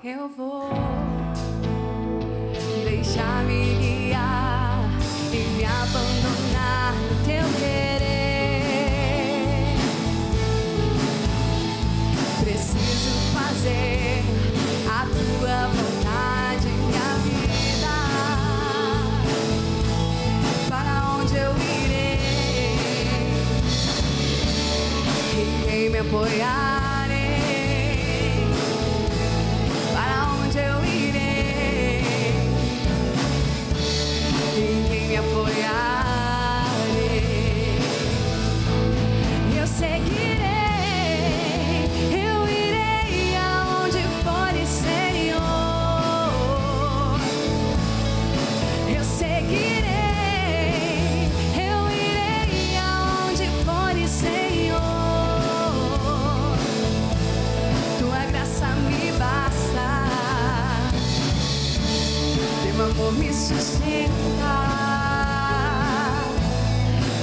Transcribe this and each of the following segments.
eu vou deixar-me guiar e me abandonar no teu querer. Preciso fazer a tua vontade, minha vida. Para onde eu irei? Em quem me apoiarei? Para onde eu irei? Em quem me apoiarei? Eu seguirei. Eu irei aonde fores, Senhor. Eu seguirei. Eu irei aonde fores, Senhor. Tua graça me basta. Teu amor me sustenta.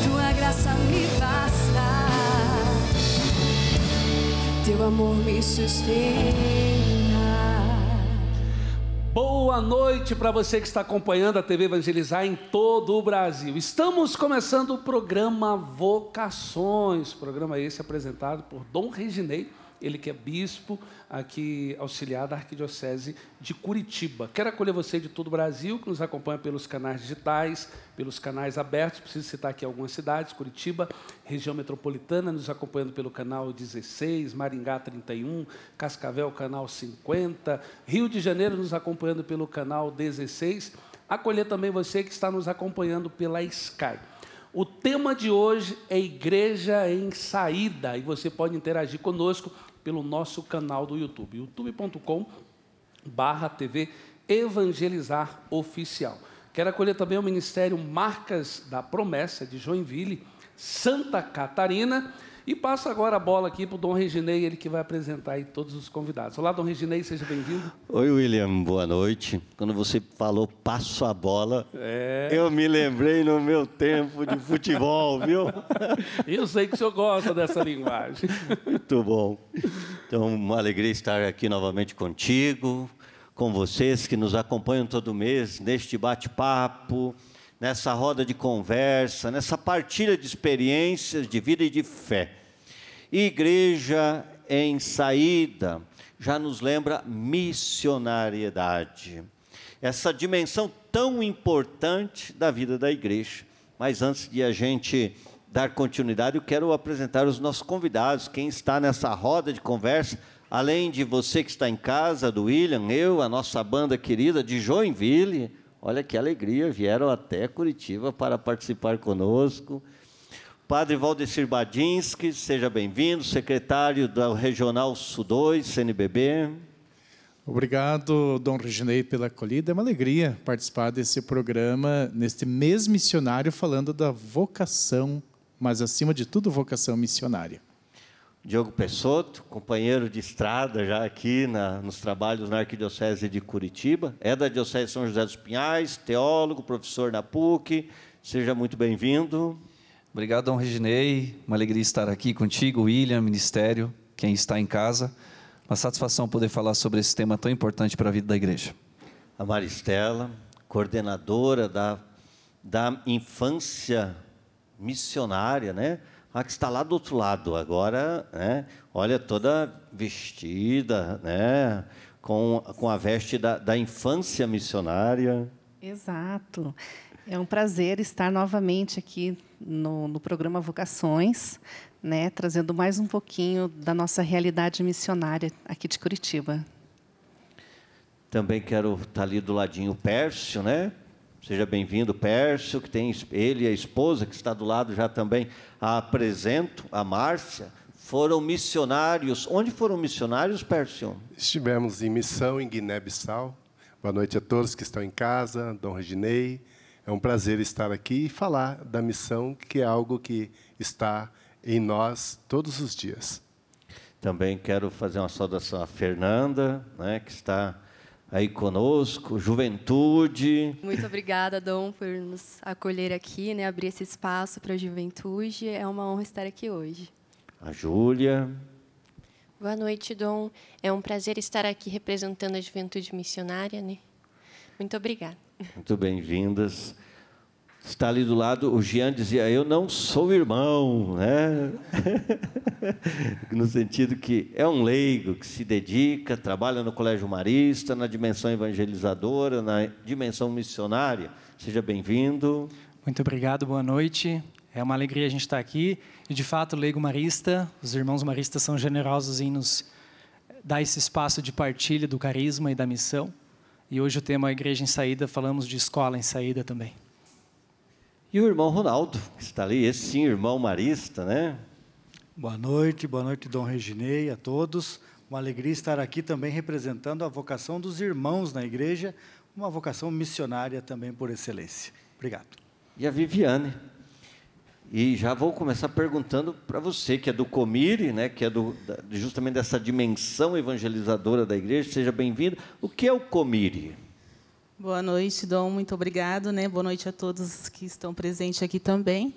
Tua graça me basta. Teu amor me sustenta. Boa noite para você que está acompanhando a TV Evangelizar em todo o Brasil. Estamos começando o programa Vocações, programa esse apresentado por Dom Reginei, ele que é bispo aqui auxiliar da Arquidiocese de Curitiba. Quero acolher você de todo o Brasil, que nos acompanha pelos canais digitais, pelos canais abertos. Preciso citar aqui algumas cidades: Curitiba, região metropolitana, nos acompanhando pelo canal 16, Maringá 31, Cascavel, canal 50, Rio de Janeiro, nos acompanhando pelo canal 16. Acolher também você que está nos acompanhando pela Sky. O tema de hoje é Igreja em Saída, e você pode interagir conosco pelo nosso canal do YouTube, youtube.com/TV Evangelizar Oficial. Quero acolher também o Ministério Marcas da Promessa de Joinville, Santa Catarina, e passo agora a bola aqui para o Dom Reginei, ele que vai apresentar aí todos os convidados. Olá, Dom Reginei, seja bem-vindo. Oi, William, boa noite. Quando você falou passo a bola, eu me lembrei no meu tempo de futebol, viu? Eu sei que o senhor gosta dessa linguagem. Muito bom. Então, uma alegria estar aqui novamente contigo, com vocês que nos acompanham todo mês, neste bate-papo, nessa roda de conversa, nessa partilha de experiências de vida e de fé. Igreja em Saída já nos lembra missionariedade, essa dimensão tão importante da vida da igreja. Mas antes de a gente dar continuidade, eu quero apresentar os nossos convidados, quem está nessa roda de conversa, além de você que está em casa, do William, eu, a nossa banda querida de Joinville. Olha que alegria, vieram até Curitiba para participar conosco. Padre Valdecir Badinski, seja bem-vindo, secretário da Regional Sul 2, CNBB. Obrigado, Dom Reginei, pela acolhida. É uma alegria participar desse programa, neste mês missionário, falando da vocação, mas, acima de tudo, vocação missionária. Diogo Pessotto, companheiro de estrada já aqui nos trabalhos na Arquidiocese de Curitiba, é da Diocese de São José dos Pinhais, teólogo, professor na PUC, seja muito bem-vindo. Obrigado, Dom Reginei, uma alegria estar aqui contigo, William, Ministério, quem está em casa, uma satisfação poder falar sobre esse tema tão importante para a vida da igreja. A Maristela, coordenadora da infância missionária, né? A que está lá do outro lado agora, né? Olha, toda vestida, né? Com a veste da infância missionária. Exato. É um prazer estar novamente aqui no programa Vocações, né? Trazendo mais um pouquinho da nossa realidade missionária aqui de Curitiba. Também quero estar ali do ladinho o Pércio, né? Seja bem-vindo, Pércio, que tem ele e a esposa, que está do lado já também. A apresento, a Márcia. Foram missionários. Onde foram missionários, Pércio? Estivemos em missão em Guiné-Bissau. Boa noite a todos que estão em casa, Dom Reginei. É um prazer estar aqui e falar da missão, que é algo que está em nós todos os dias. Também quero fazer uma saudação à Fernanda, né, que está aí conosco, juventude. Muito obrigada, Dom, por nos acolher aqui, né, abrir esse espaço para a juventude. É uma honra estar aqui hoje. A Júlia. Boa noite, Dom. É um prazer estar aqui representando a juventude missionária, né? Muito obrigada. Muito bem-vindas. Está ali do lado, o Jean dizia, eu não sou irmão, né? No sentido que é um leigo que se dedica, trabalha no Colégio Marista, na dimensão evangelizadora, na dimensão missionária. Seja bem-vindo. Muito obrigado, boa noite. É uma alegria a gente estar aqui. E, de fato, o leigo marista, os irmãos maristas são generosos em nos dar esse espaço de partilha do carisma e da missão. E hoje o tema Igreja em Saída, falamos de escola em saída também. E o irmão Ronaldo, que está ali, esse sim, irmão marista, né? Boa noite, Dom Reginei, a todos. Uma alegria estar aqui também representando a vocação dos irmãos na igreja, uma vocação missionária também por excelência. Obrigado. E a Viviane. E já vou começar perguntando para você, que é do Comire, né, que é justamente dessa dimensão evangelizadora da igreja, seja bem-vindo. O que é o Comire? Boa noite, Dom, muito obrigado, né? Boa noite a todos que estão presentes aqui também.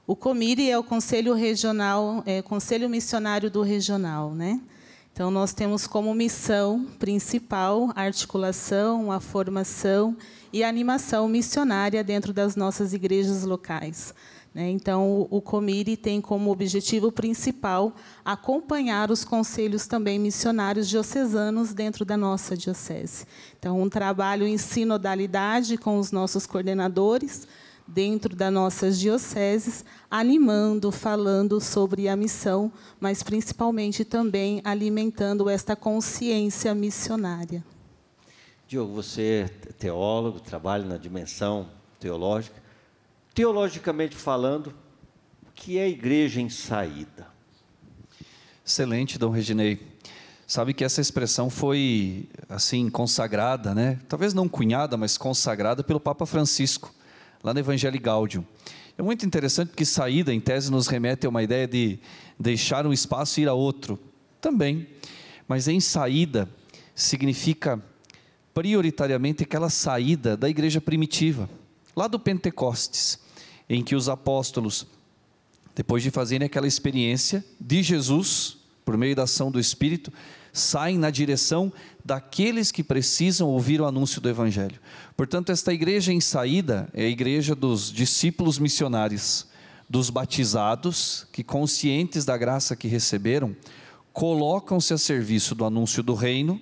O Comire é o Conselho Regional, Conselho Missionário do Regional, né? Então, nós temos como missão principal a articulação, a formação e a animação missionária dentro das nossas igrejas locais. Então, o Comire tem como objetivo principal acompanhar os conselhos também missionários diocesanos dentro da nossa diocese. Então, um trabalho em sinodalidade com os nossos coordenadores dentro das nossas dioceses, animando, falando sobre a missão, mas principalmente também alimentando esta consciência missionária. Diogo, você é teólogo, trabalha na dimensão teológica. Teologicamente falando, o que é igreja em saída? Excelente, Dom Reginei. Sabe que essa expressão foi, assim, consagrada, né? Talvez não cunhada, mas consagrada pelo Papa Francisco, lá no Evangelii Gaudium. É muito interessante porque saída, em tese, nos remete a uma ideia de deixar um espaço e ir a outro. Também. Mas em saída significa prioritariamente aquela saída da igreja primitiva, lá do Pentecostes, em que os apóstolos, depois de fazerem aquela experiência de Jesus, por meio da ação do Espírito, saem na direção daqueles que precisam ouvir o anúncio do Evangelho. Portanto, esta igreja em saída é a igreja dos discípulos missionários, dos batizados, que conscientes da graça que receberam, colocam-se a serviço do anúncio do reino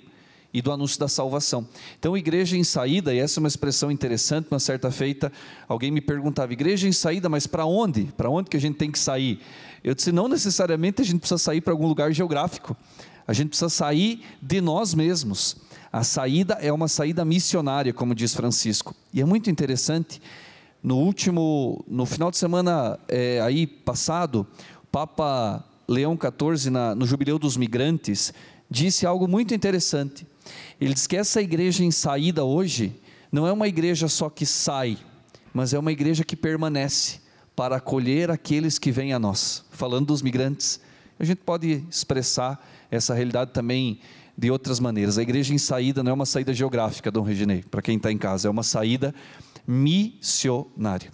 e do anúncio da salvação. Então, igreja em saída, e essa é uma expressão interessante, uma certa feita, alguém me perguntava, igreja em saída, mas para onde? Para onde que a gente tem que sair? Eu disse, não necessariamente a gente precisa sair para algum lugar geográfico, a gente precisa sair de nós mesmos. A saída é uma saída missionária, como diz Francisco. E é muito interessante, no final de semana aí passado, o Papa Leão XIV, no Jubileu dos Migrantes, disse algo muito interessante. Ele diz que essa igreja em saída hoje não é uma igreja só que sai, mas é uma igreja que permanece para acolher aqueles que vêm a nós. Falando dos migrantes, a gente pode expressar essa realidade também de outras maneiras. A igreja em saída não é uma saída geográfica, Dom Reginei, para quem está em casa, é uma saída missionária.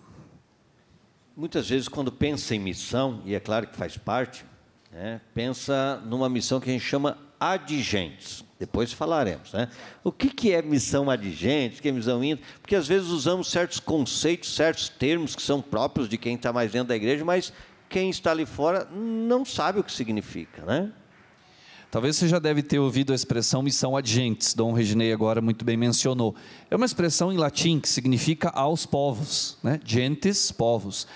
Muitas vezes, quando pensa em missão, e é claro que faz parte, pensa numa missão que a gente chama adigentes. Depois falaremos, né? O que é missão adigente, o que é missão íntima? Porque às vezes usamos certos conceitos, certos termos que são próprios de quem está mais dentro da igreja, mas quem está ali fora não sabe o que significa, né? Talvez você já deve ter ouvido a expressão missão adigentes, Dom Reginei agora muito bem mencionou. É uma expressão em latim que significa aos povos, né? Gentes, povos.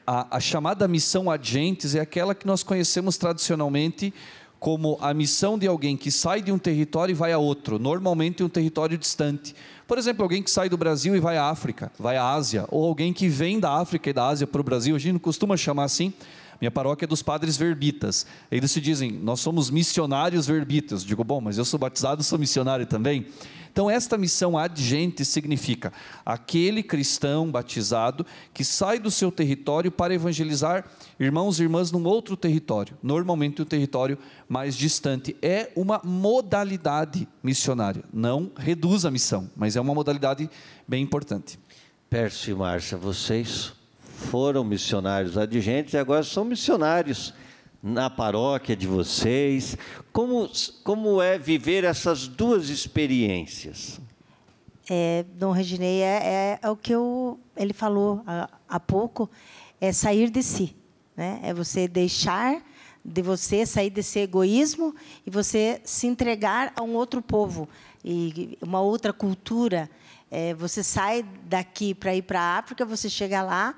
A chamada missão adigentes é aquela que nós conhecemos tradicionalmente como a missão de alguém que sai de um território e vai a outro, normalmente um território distante. Por exemplo, alguém que sai do Brasil e vai à África, vai à Ásia, ou alguém que vem da África e da Ásia para o Brasil, a gente não costuma chamar assim. Minha paróquia é dos padres verbitas. Eles se dizem, nós somos missionários verbitas. Digo, bom, mas eu sou batizado, sou missionário também. Então, esta missão adigente significa aquele cristão batizado que sai do seu território para evangelizar irmãos e irmãs num outro território, normalmente um território mais distante. É uma modalidade missionária, não reduz a missão, mas é uma modalidade bem importante. Pércio e Márcia, vocês foram missionários adigentes e agora são missionários na paróquia de vocês. Como é viver essas duas experiências? Dom Reginei, é o que ele falou há pouco, é sair de si, né? É você deixar de você, sair desse egoísmo e você se entregar a um outro povo, e uma outra cultura. Você sai daqui para ir para a África, você chega lá,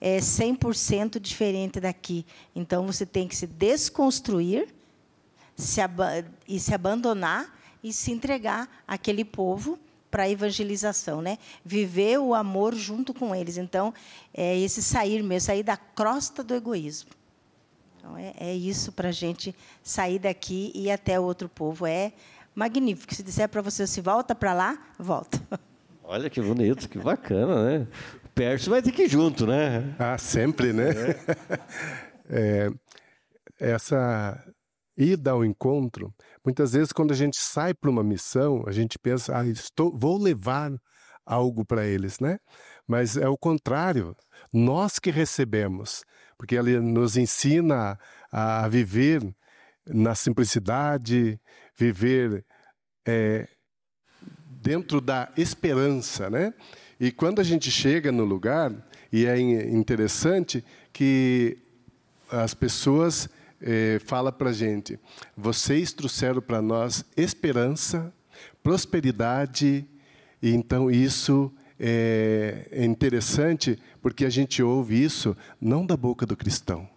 é 100% diferente daqui. Então, você tem que se desconstruir e se abandonar e se entregar àquele povo para a evangelização, né? Viver o amor junto com eles. Então, esse sair mesmo, sair da crosta do egoísmo. Então, é isso para a gente sair daqui e ir até o outro povo. É magnífico. Se disser para você, se volta para lá, volta. Olha que bonito, que bacana, né? O Pércio vai ter que ir junto, né? Ah, sempre, né? Essa ida ao encontro, muitas vezes, quando a gente sai para uma missão, a gente pensa, vou levar algo para eles, né? Mas é o contrário, nós que recebemos, porque ele nos ensina a viver na simplicidade, viver dentro da esperança, né? E quando a gente chega no lugar, e é interessante que as pessoas falam para a gente, vocês trouxeram para nós esperança, prosperidade, e então isso é interessante, porque a gente ouve isso não da boca do cristão,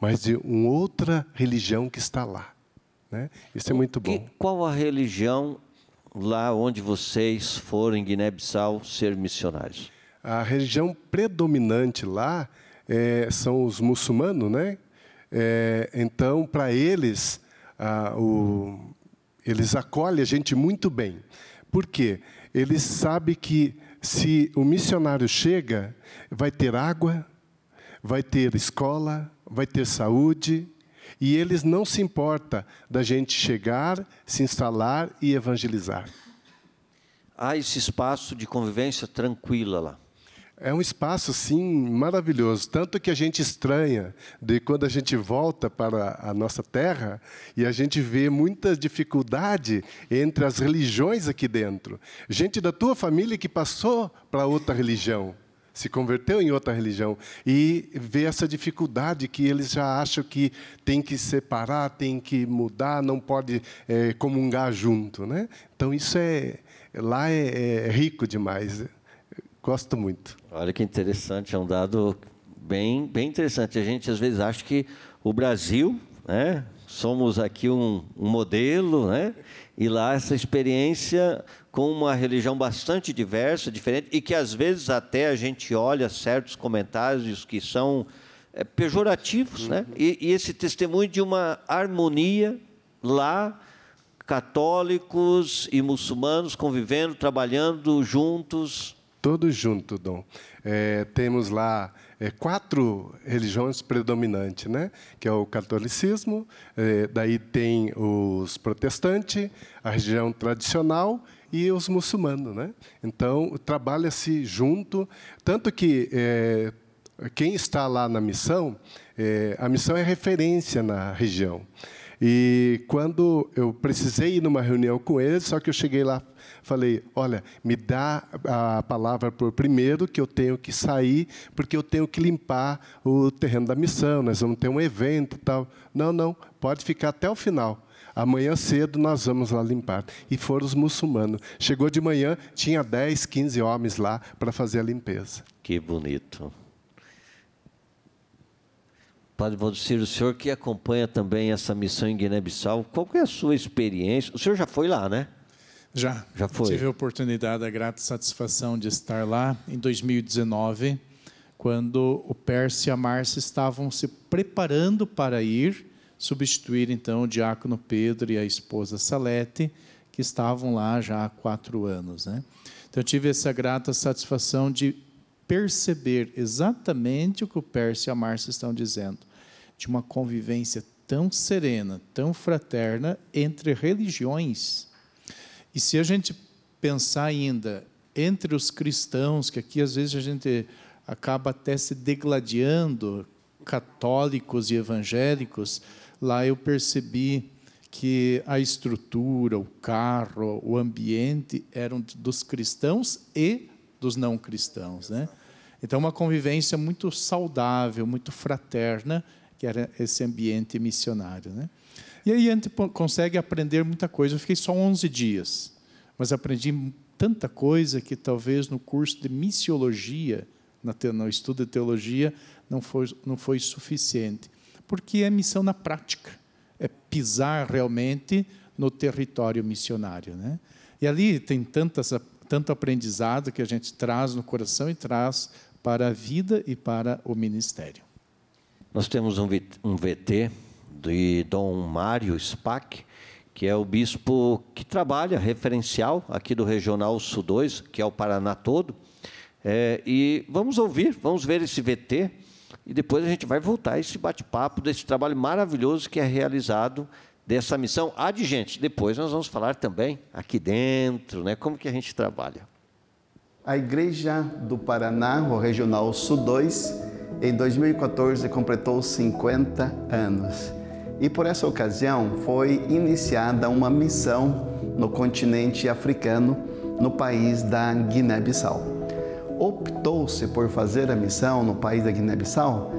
mas de uma outra religião que está lá, né? Isso é muito bom. Qual a religião lá onde vocês foram, em Guiné-Bissau, ser missionários? A religião predominante lá são os muçulmanos, né? Então, para eles, eles acolhem a gente muito bem. Por quê? Eles sabem que se o missionário chega, vai ter água, vai ter escola, vai ter saúde, e eles não se importam da gente chegar, se instalar e evangelizar. Há esse espaço de convivência tranquila lá? É um espaço, sim, maravilhoso. Tanto que a gente estranha de quando a gente volta para a nossa terra e a gente vê muita dificuldade entre as religiões aqui dentro. Gente da tua família que passou para outra religião, se converteu em outra religião, e vê essa dificuldade que eles já acham que tem que separar, tem que mudar, não pode comungar junto, né? Então, isso lá é rico demais. Gosto muito. Olha que interessante, é um dado bem interessante. A gente, às vezes, acha que o Brasil, né, somos aqui um modelo, né, e lá essa experiência com uma religião bastante diversa, diferente, e que, às vezes, até a gente olha certos comentários que são pejorativos, né, e esse testemunho de uma harmonia lá, católicos e muçulmanos convivendo, trabalhando juntos. Todos juntos, Dom. Temos lá 4 religiões predominantes, né? Que é o catolicismo, daí tem os protestantes, a religião tradicional e os muçulmanos, né? Então, trabalha-se junto, tanto que quem está lá na missão, a missão é referência na região. E quando eu precisei ir numa reunião com eles, só que eu cheguei lá, falei, olha, me dá a palavra por primeiro, que eu tenho que sair, porque eu tenho que limpar o terreno da missão, nós vamos ter um evento e tal. Não, pode ficar até o final. Amanhã cedo nós vamos lá limpar. E foram os muçulmanos. Chegou de manhã, tinha 10, 15 homens lá para fazer a limpeza. Que bonito. Padre Valdecir, o senhor que acompanha também essa missão em Guiné-Bissau, qual é a sua experiência? O senhor já foi lá, né? Já foi. Tive a oportunidade, a grata satisfação de estar lá em 2019, quando o Pércio e a Márcia estavam se preparando para ir substituir, então, o diácono Pedro e a esposa Salete, que estavam lá já há 4 anos, né? Então, eu tive essa grata satisfação de perceber exatamente o que o Pércio e a Márcia estão dizendo, de uma convivência tão serena, tão fraterna entre religiões. E se a gente pensar ainda entre os cristãos, que aqui às vezes a gente acaba até se degladiando, católicos e evangélicos, lá eu percebi que a estrutura, o carro, o ambiente eram dos cristãos e dos não cristãos, né? Então, uma convivência muito saudável, muito fraterna, que era esse ambiente missionário, né? E aí a gente consegue aprender muita coisa. Eu fiquei só 11 dias, mas aprendi tanta coisa que talvez no curso de missiologia, no estudo de teologia, não foi suficiente. Porque é missão na prática, é pisar realmente no território missionário, né? E ali tem tanto aprendizado que a gente traz no coração e traz para a vida e para o ministério. Nós temos um VT de Dom Mário Spack, que é o bispo que trabalha referencial aqui do Regional Sul 2, que é o Paraná todo. E vamos ver esse VT, e depois a gente vai voltar a esse bate-papo desse trabalho maravilhoso que é realizado dessa missão adigente. Depois nós vamos falar também aqui dentro, né, como que a gente trabalha. A Igreja do Paraná, o Regional Sul 2, em 2014 completou 50 anos. E por essa ocasião foi iniciada uma missão no continente africano, no país da Guiné-Bissau. Optou-se por fazer a missão no país da Guiné-Bissau,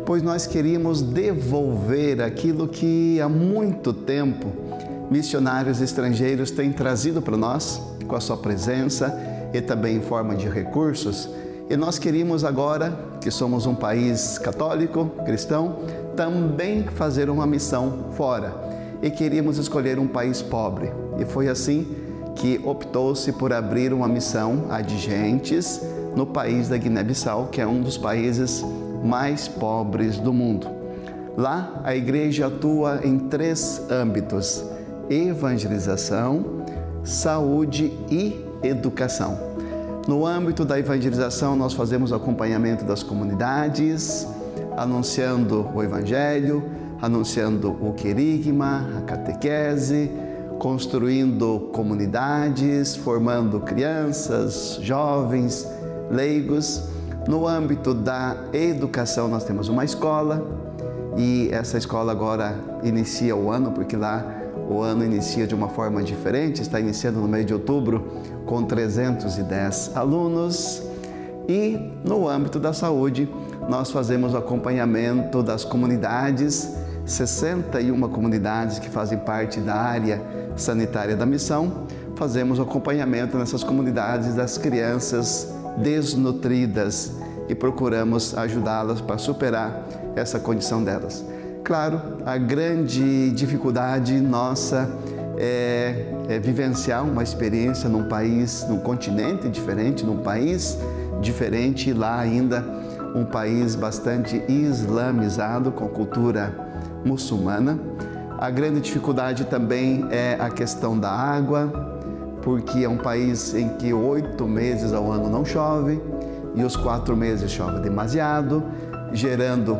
pois nós queríamos devolver aquilo que há muito tempo missionários estrangeiros têm trazido para nós, com a sua presença e também em forma de recursos. E nós queríamos agora, que somos um país católico, cristão, também fazer uma missão fora. E queríamos escolher um país pobre. E foi assim que optou-se por abrir uma missão adigentes no país da Guiné-Bissau, que é um dos países mais pobres do mundo. Lá, a igreja atua em 3 âmbitos: evangelização, saúde e educação. No âmbito da evangelização, nós fazemos acompanhamento das comunidades, anunciando o Evangelho, anunciando o querigma, a catequese, construindo comunidades, formando crianças, jovens, leigos. No âmbito da educação, nós temos uma escola, e essa escola agora inicia o ano, porque lá o ano inicia de uma forma diferente, está iniciando no mês de outubro com 310 alunos. E no âmbito da saúde, nós fazemos o acompanhamento das comunidades, 61 comunidades que fazem parte da área sanitária da missão. Fazemos o acompanhamento nessas comunidades das crianças desnutridas e procuramos ajudá-las para superar essa condição delas. Claro, a grande dificuldade nossa é vivenciar uma experiência num país, num continente diferente, num país diferente, e lá ainda um país bastante islamizado, com cultura muçulmana. A grande dificuldade também é a questão da água, porque é um país em que 8 meses ao ano não chove, e os 4 meses chove demasiado, gerando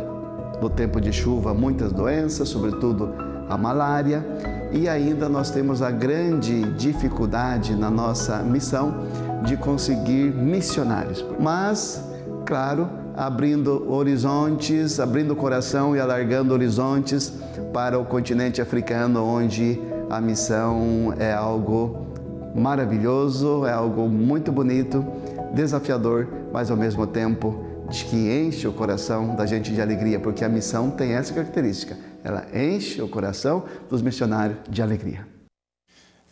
no tempo de chuva muitas doenças, sobretudo a malária. E ainda nós temos a grande dificuldade na nossa missão de conseguir missionários. Mas, claro, abrindo horizontes, abrindo o coração e alargando horizontes para o continente africano, onde a missão é algo maravilhoso, é algo muito bonito, desafiador, mas ao mesmo tempo de que enche o coração da gente de alegria, porque a missão tem essa característica, ela enche o coração dos missionários de alegria.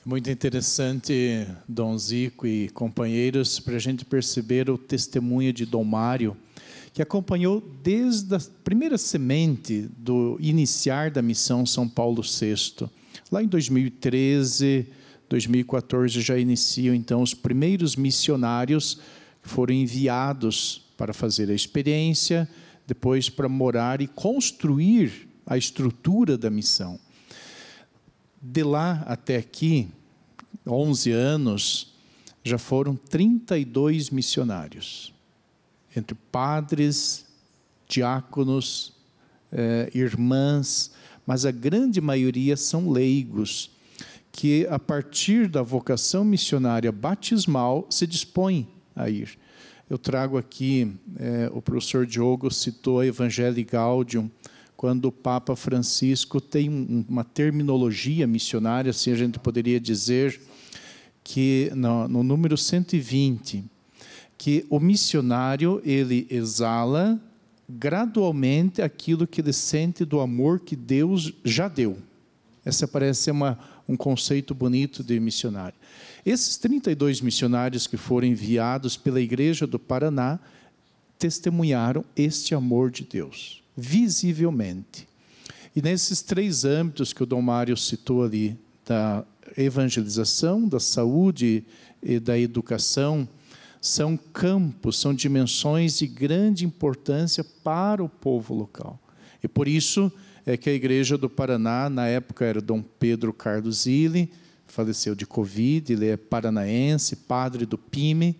Muito interessante, Dom Zico e companheiros, para a gente perceber o testemunho de Dom Mário, que acompanhou desde a primeira semente do iniciar da missão São Paulo VI. Lá em 2013, 2014 já iniciam então os primeiros missionários que foram enviados para fazer a experiência, depois para morar e construir a estrutura da missão. De lá até aqui, 11 anos, já foram 32 missionários, entre padres, diáconos, irmãs, mas a grande maioria são leigos, que a partir da vocação missionária batismal se dispõem a ir. Eu trago aqui, o professor Diogo citou a Evangelii Gaudium quando o Papa Francisco tem uma terminologia missionária, assim a gente poderia dizer, que no número 120, que o missionário ele exala gradualmente aquilo que ele sente do amor que Deus já deu. Essa parece ser um conceito bonito de missionário. Esses 32 missionários que foram enviados pela Igreja do Paraná testemunharam este amor de Deus, visivelmente. E nesses 3 âmbitos que o Dom Mário citou ali, da evangelização, da saúde e da educação, são campos, são dimensões de grande importância para o povo local. E por isso é que a Igreja do Paraná, na época era Dom Pedro Carlos Zilli, faleceu de Covid, ele é paranaense, padre do PIME,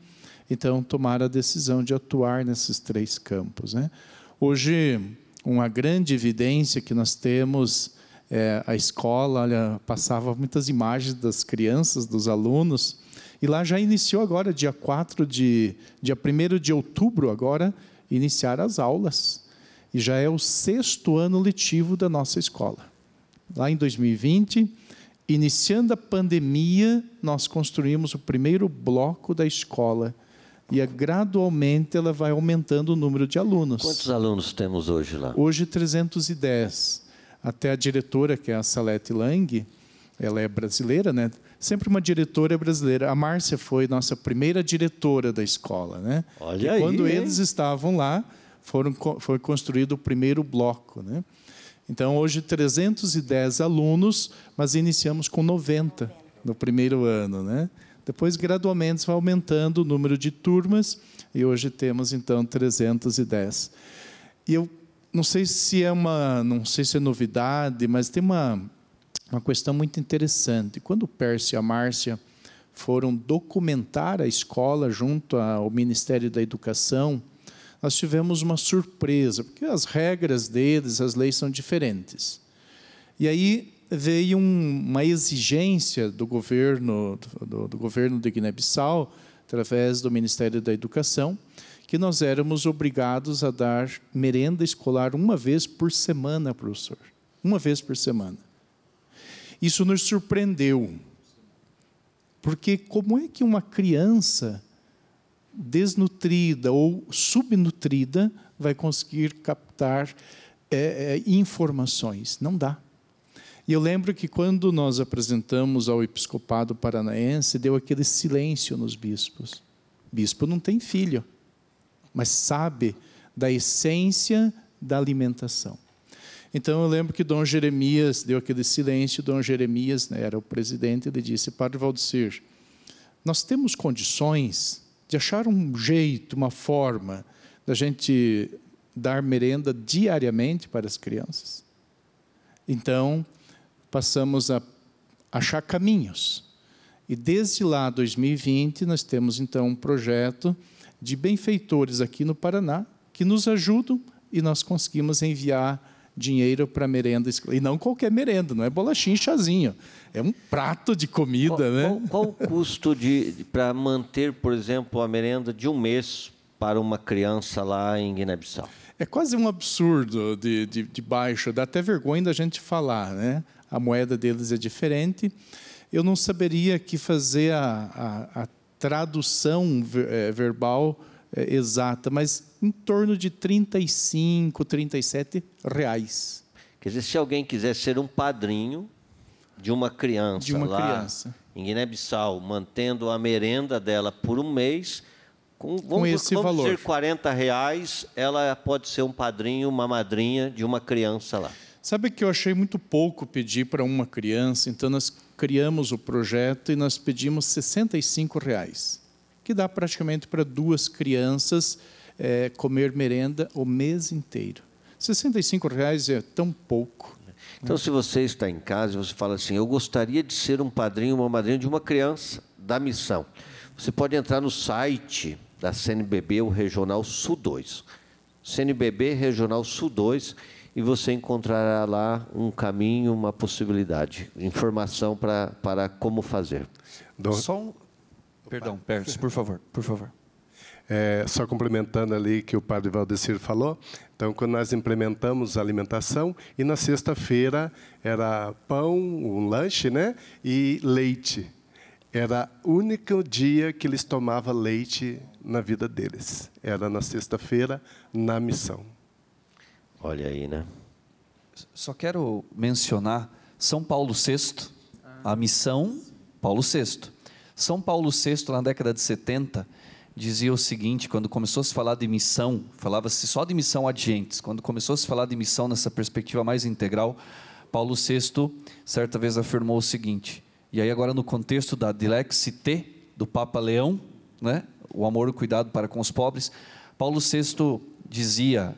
então tomaram a decisão de atuar nesses 3 campos, né? Hoje, uma grande evidência que nós temos é a escola, olha, passava muitas imagens das crianças, dos alunos, e lá já iniciou agora, dia 1º de outubro, agora, iniciar as aulas. E já é o 6º ano letivo da nossa escola. Lá em 2020, iniciando a pandemia, nós construímos o primeiro bloco da escola. E gradualmente ela vai aumentando o número de alunos. Quantos alunos temos hoje lá? Hoje, 310. Até a diretora, que é a Salete Lang, ela é brasileira, né? Sempre uma diretora brasileira. A Márcia foi nossa primeira diretora da escola, né? Olha e aí, quando eles estavam lá, foi construído o primeiro bloco, né? Então, hoje, 310 alunos, mas iniciamos com 90 no primeiro ano, né? Depois, gradualmente, vai aumentando o número de turmas, e hoje temos, então, 310. E eu não sei se é novidade, mas tem uma questão muito interessante. Quando o Pércio e a Márcia foram documentar a escola junto ao Ministério da Educação, nós tivemos uma surpresa, porque as regras deles, as leis são diferentes. E aí veio uma exigência do governo de Guiné-Bissau, através do Ministério da Educação, que nós éramos obrigados a dar merenda escolar uma vez por semana, professor. Uma vez por semana. Isso nos surpreendeu, porque como é que uma criança desnutrida ou subnutrida vai conseguir captar informações? Não dá. E eu lembro que quando nós apresentamos ao episcopado paranaense, deu aquele silêncio nos bispos. Bispo não tem filho, mas sabe da essência da alimentação. Então, eu lembro que Dom Jeremias deu aquele silêncio. Dom Jeremias, né, era o presidente, ele disse: Padre Valdecir, nós temos condições de achar um jeito, uma forma da gente dar merenda diariamente para as crianças. Então, passamos a achar caminhos. E desde lá, 2020, nós temos então um projeto de benfeitores aqui no Paraná que nos ajudam e nós conseguimos enviar dinheiro para merenda. E não qualquer merenda, não é bolachinha e chazinho. É um prato de comida, né? Qual o custo para manter, por exemplo, a merenda de um mês para uma criança lá em Guiné-Bissau? É quase um absurdo de baixo. Dá até vergonha da gente falar, né? A moeda deles é diferente. Eu não saberia aqui fazer a tradução verbal exata, mas em torno de 35, 37 reais. Quer dizer, se alguém quiser ser um padrinho de uma criança lá em Guiné-Bissau, mantendo a merenda dela por um mês, com esse valor, vamos dizer R$40, ela pode ser um padrinho, uma madrinha de uma criança lá. Sabe que eu achei muito pouco pedir para uma criança, então nós criamos o projeto e nós pedimos R$65, que dá praticamente para 2 crianças comer merenda o mês inteiro. R$65 é tão pouco. Então, se você está em casa e você fala assim, eu gostaria de ser um padrinho, uma madrinha de uma criança da missão, você pode entrar no site da CNBB, o Regional Sul 2. CNBB Regional Sul 2, e você encontrará lá um caminho, uma possibilidade, informação para como fazer. Perdão, Pércio, por favor. Só complementando ali que o padre Valdecir falou, então, quando nós implementamos a alimentação, e na sexta-feira era pão, um lanche, né, e leite. Era o único dia que eles tomavam leite na vida deles. Era na sexta-feira, na missão. Olha aí, né? Só quero mencionar São Paulo VI, a missão Paulo VI. São Paulo VI, na década de 70, dizia o seguinte, quando começou a se falar de missão, falava-se só de missão adiantes, quando começou a se falar de missão nessa perspectiva mais integral, Paulo VI, certa vez, afirmou o seguinte, e aí agora no contexto da Dilexité, do Papa Leão, né, o amor e o cuidado para com os pobres, Paulo VI dizia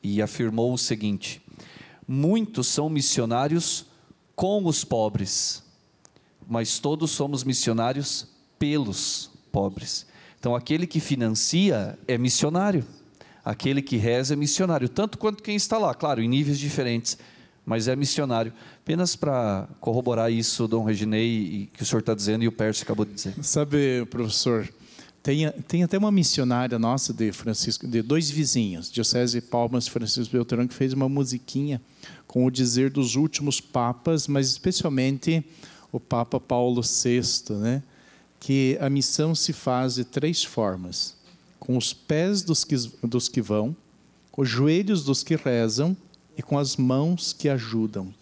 e afirmou o seguinte, muitos são missionários com os pobres, mas todos somos missionários pelos pobres. Então, aquele que financia é missionário, aquele que reza é missionário, tanto quanto quem está lá, claro, em níveis diferentes, mas é missionário. Apenas para corroborar isso, Dom Reginei, e que o senhor está dizendo e o Pércio acabou de dizer. Sabe, professor, tem até uma missionária nossa de dois vizinhos, Diocese de Palmas, Francisco Beltrão, que fez uma musiquinha com o dizer dos últimos papas, mas especialmente o Papa Paulo VI, né? Que a missão se faz de 3 formas, com os pés dos que vão, os joelhos dos que rezam e com as mãos que ajudam,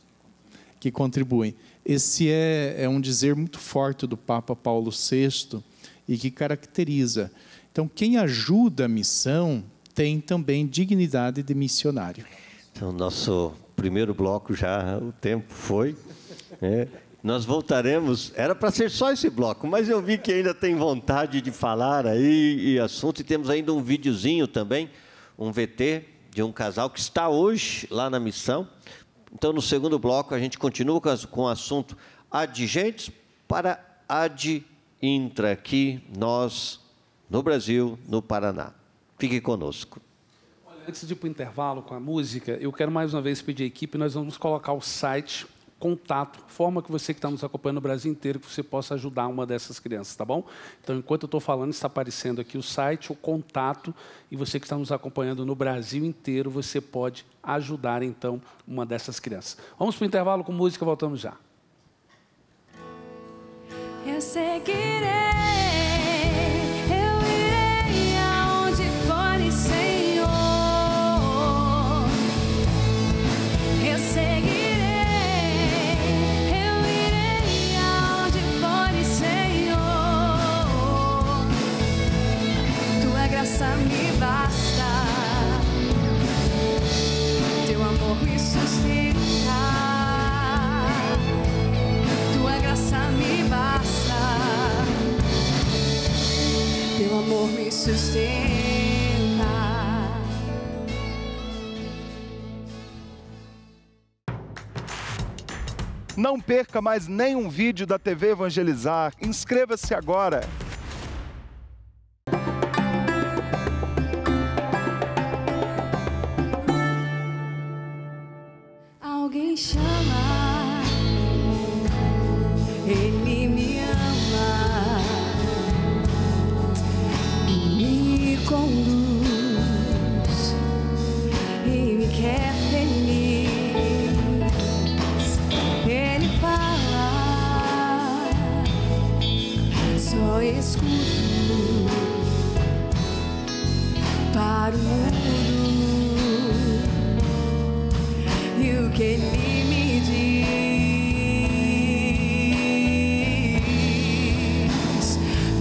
que contribuem. Esse é um dizer muito forte do Papa Paulo VI e que caracteriza. Então, quem ajuda a missão tem também dignidade de missionário. Então, nosso primeiro bloco já, o tempo foi, nós voltaremos, era para ser só esse bloco, mas eu vi que ainda tem vontade de falar aí e assunto, e temos ainda um videozinho também, um VT de um casal que está hoje lá na missão. Então, no segundo bloco, a gente continua com o assunto ad gentes para ad intra, aqui nós, no Brasil, no Paraná. Fique conosco. Antes de ir para o intervalo com a música, eu quero mais uma vez pedir à equipe, nós vamos colocar o site, contato, forma que você que está nos acompanhando no Brasil inteiro, que você possa ajudar uma dessas crianças, tá bom? Então, enquanto eu estou falando, está aparecendo aqui o site, o contato, e você que está nos acompanhando no Brasil inteiro, você pode ajudar, então, uma dessas crianças. Vamos para o intervalo com música, voltamos já. Eu seguirei, eu irei aonde for, Senhor. Eu seguirei. Me basta, teu amor me sustenta, tua graça me basta, teu amor me sustenta. Não perca mais nenhum vídeo da TV Evangelizar. Inscreva-se agora. Alguém chama, Ele me ama e me conduz e me quer feliz. Ele fala, só escuto para o mundo. E o que Ele me diz,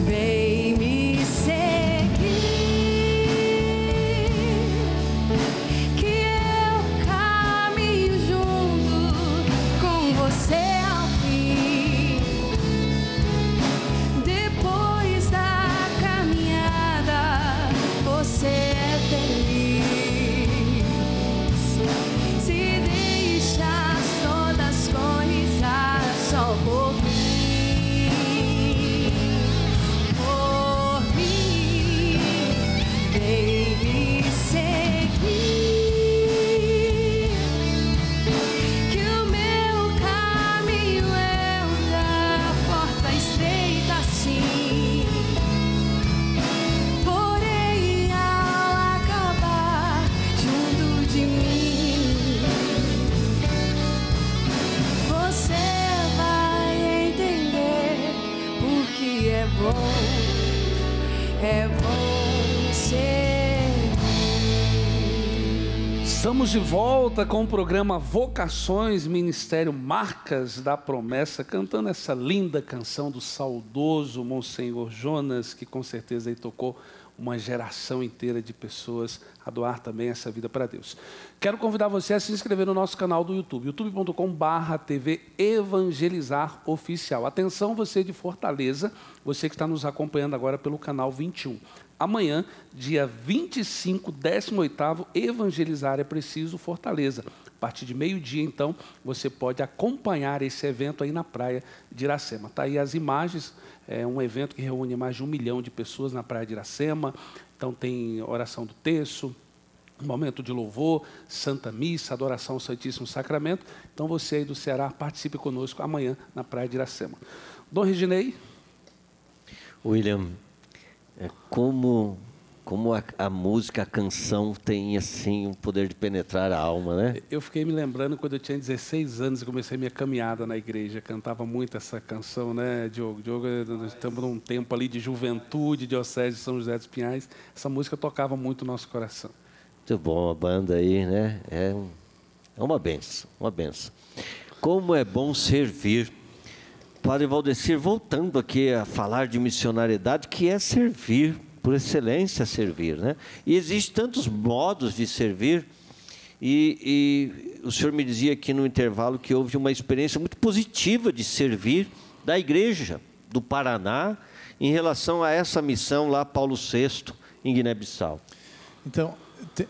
vem me seguir, que eu caminho junto com você ao fim. Depois da caminhada, você é feliz. Se deixas todas as Estamos de volta com o programa Vocações, Ministério Marcas da Promessa, cantando essa linda canção do saudoso Monsenhor Jonas, que com certeza aí tocou uma geração inteira de pessoas a doar também essa vida para Deus. Quero convidar você a se inscrever no nosso canal do YouTube, youtube.com/TV Evangelizar Oficial. Atenção, você de Fortaleza, você que está nos acompanhando agora pelo canal 21. Amanhã, dia 25, 18º, Evangelizar é Preciso, Fortaleza. A partir de meio-dia, então, você pode acompanhar esse evento aí na praia de Iracema. Está aí as imagens, é um evento que reúne mais de 1 milhão de pessoas na praia de Iracema. Então tem oração do terço, momento de louvor, Santa Missa, adoração ao Santíssimo Sacramento. Então você aí do Ceará, participe conosco amanhã na praia de Iracema. Dom Reginei. William, como a música, a canção tem assim um poder de penetrar a alma, né? Eu fiquei me lembrando quando eu tinha 16 anos e comecei minha caminhada na igreja. Cantava muito essa canção, né, Diogo? Diogo, nós estamos num tempo ali de juventude, diocese de São José dos Pinhais. Essa música tocava muito no nosso coração. Muito bom, a banda aí, né? É uma benção, uma benção. Como é bom servir. Padre Valdecir, voltando aqui a falar de missionariedade, que é servir, por excelência servir, né? E existem tantos modos de servir, e o senhor me dizia aqui no intervalo que houve uma experiência muito positiva de servir da Igreja do Paraná em relação a essa missão lá, Paulo VI, em Guiné-Bissau. Então,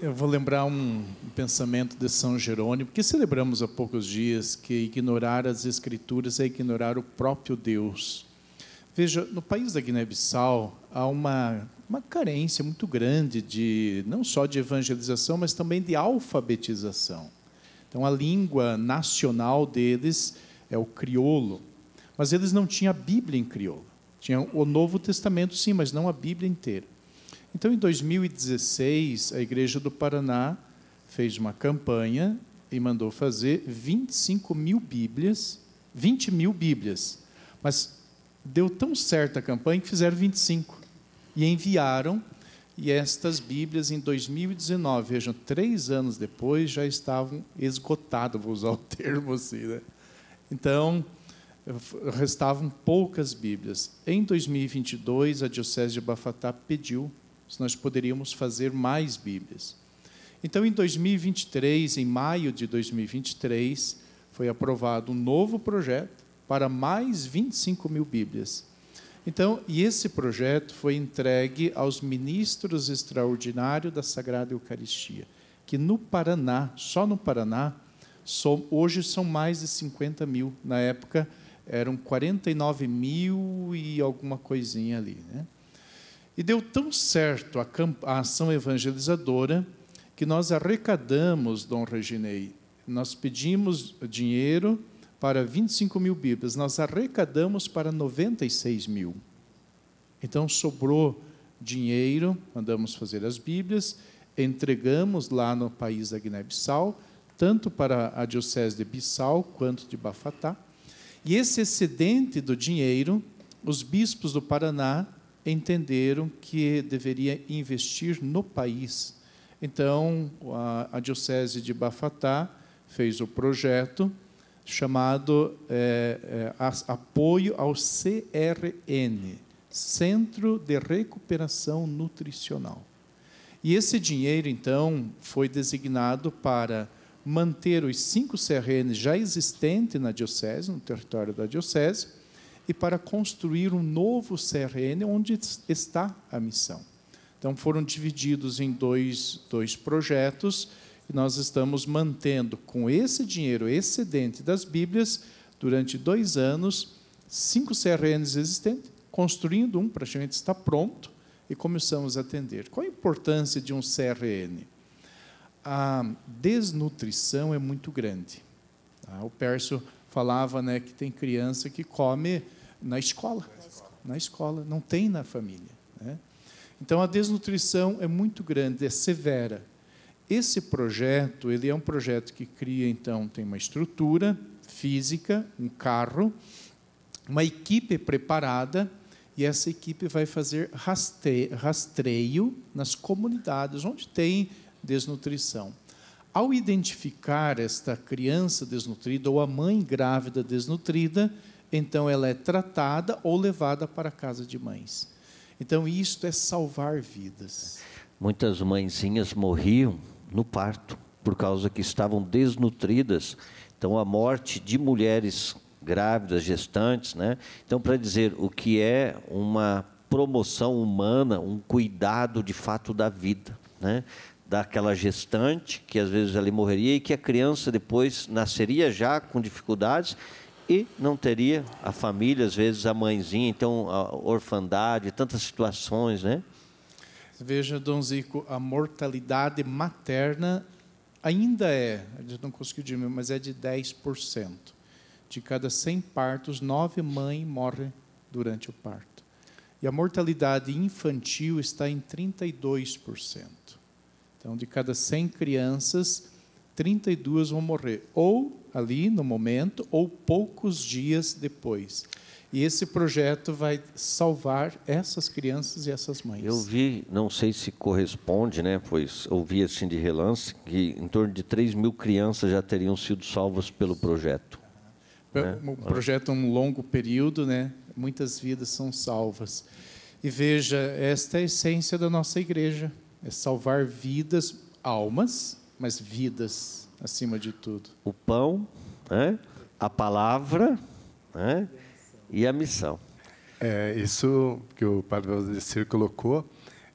eu vou lembrar um pensamento de São Jerônimo, que celebramos há poucos dias, que ignorar as Escrituras é ignorar o próprio Deus. Veja, no país da Guiné-Bissau há uma carência muito grande não só de evangelização, mas também de alfabetização. Então, a língua nacional deles é o crioulo, mas eles não tinham a Bíblia em crioulo. Tinham o Novo Testamento, sim, mas não a Bíblia inteira. Então, em 2016, a Igreja do Paraná fez uma campanha e mandou fazer 20 mil Bíblias, mas deu tão certa a campanha que fizeram 25 e enviaram, e estas Bíblias em 2019, vejam, 3 anos depois, já estavam esgotadas, vou usar o termo assim, né? Então, restavam poucas Bíblias. Em 2022, a Diocese de Bafatá pediu se nós poderíamos fazer mais Bíblias. Então, em 2023, em maio de 2023, foi aprovado um novo projeto para mais 25 mil Bíblias. Então, e esse projeto foi entregue aos ministros extraordinários da Sagrada Eucaristia, que no Paraná, só no Paraná, hoje são mais de 50 mil. Na época, eram 49 mil e alguma coisinha ali, né? E deu tão certo a ação evangelizadora que nós arrecadamos, Dom Reginei, nós pedimos dinheiro para 25 mil Bíblias, nós arrecadamos para 96 mil. Então, sobrou dinheiro, mandamos fazer as Bíblias, entregamos lá no país da Guiné-Bissau, tanto para a Diocese de Bissau quanto de Bafatá. E esse excedente do dinheiro, os bispos do Paraná entenderam que deveria investir no país. Então, a Diocese de Bafatá fez o projeto chamado Apoio ao CRN, Centro de Recuperação Nutricional. E esse dinheiro, então, foi designado para manter os 5 CRNs já existentes na Diocese, no território da Diocese, e para construir um novo CRN onde está a missão. Então, foram divididos em dois projetos, e nós estamos mantendo, com esse dinheiro excedente das Bíblias, durante 2 anos, 5 CRNs existentes, construindo um, praticamente está pronto, e começamos a atender. Qual a importância de um CRN? A desnutrição é muito grande. O Pércio falava, né, que tem criança que come na escola, não tem na família, né? Então, a desnutrição é muito grande, é severa. Esse projeto, ele é um projeto que cria, então, tem uma estrutura física, um carro, uma equipe preparada, e essa equipe vai fazer rastreio nas comunidades onde tem desnutrição. ao identificar esta criança desnutrida ou a mãe grávida desnutrida, então ela é tratada ou levada para a casa de mães. Então isto é salvar vidas. Muitas mãezinhas morriam no parto por causa que estavam desnutridas. Então a morte de mulheres grávidas, gestantes, né? Então, para dizer o que é uma promoção humana, um cuidado de fato da vida, né? Daquela gestante que às vezes ela morreria e que a criança depois nasceria já com dificuldades e não teria a família, às vezes a mãezinha, então a orfandade, tantas situações, né? Veja, Dom Zico, a mortalidade materna ainda a gente não conseguiu diminuir, mas é de 10%. De cada 100 partos, 9 mães morrem durante o parto. E a mortalidade infantil está em 32%. Então, de cada 100 crianças, 32 vão morrer, ou ali no momento, ou poucos dias depois. E esse projeto vai salvar essas crianças e essas mães. Eu vi, não sei se corresponde, né, pois ouvi assim de relance, que em torno de 3.000 crianças já teriam sido salvas pelo projeto. O projeto é um longo período, né? Muitas vidas são salvas. E veja, esta é a essência da nossa igreja, é salvar vidas, almas, mas vidas acima de tudo. O pão, né? A palavra, né? E a missão. Isso que o Padre Valdecir colocou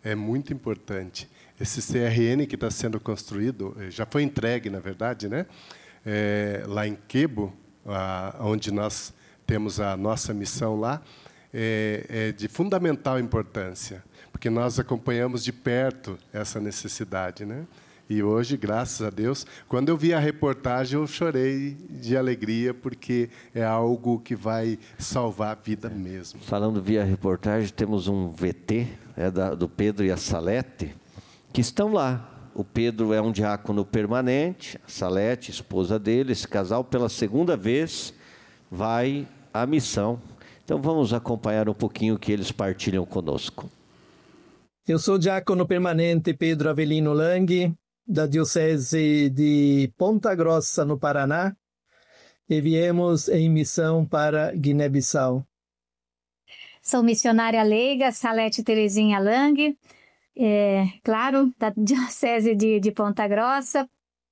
é muito importante. Esse CRN que está sendo construído, já foi entregue, na verdade, né? Lá em Quebo, onde nós temos a nossa missão lá, é de fundamental importância, porque nós acompanhamos de perto essa necessidade, né? E hoje, graças a Deus, quando eu vi a reportagem, eu chorei de alegria, porque é algo que vai salvar a vida mesmo. Falando via reportagem, temos um VT do Pedro e a Salete, que estão lá. O Pedro é um diácono permanente, a Salete, esposa dele, esse casal, pela segunda vez, vai à missão. Então, vamos acompanhar um pouquinho o que eles partilham conosco. Eu sou diácono permanente Pedro Avelino Lang, da Diocese de Ponta Grossa, no Paraná, e viemos em missão para Guiné-Bissau. Sou missionária leiga, Salete Terezinha Lang, claro, da Diocese de Ponta Grossa.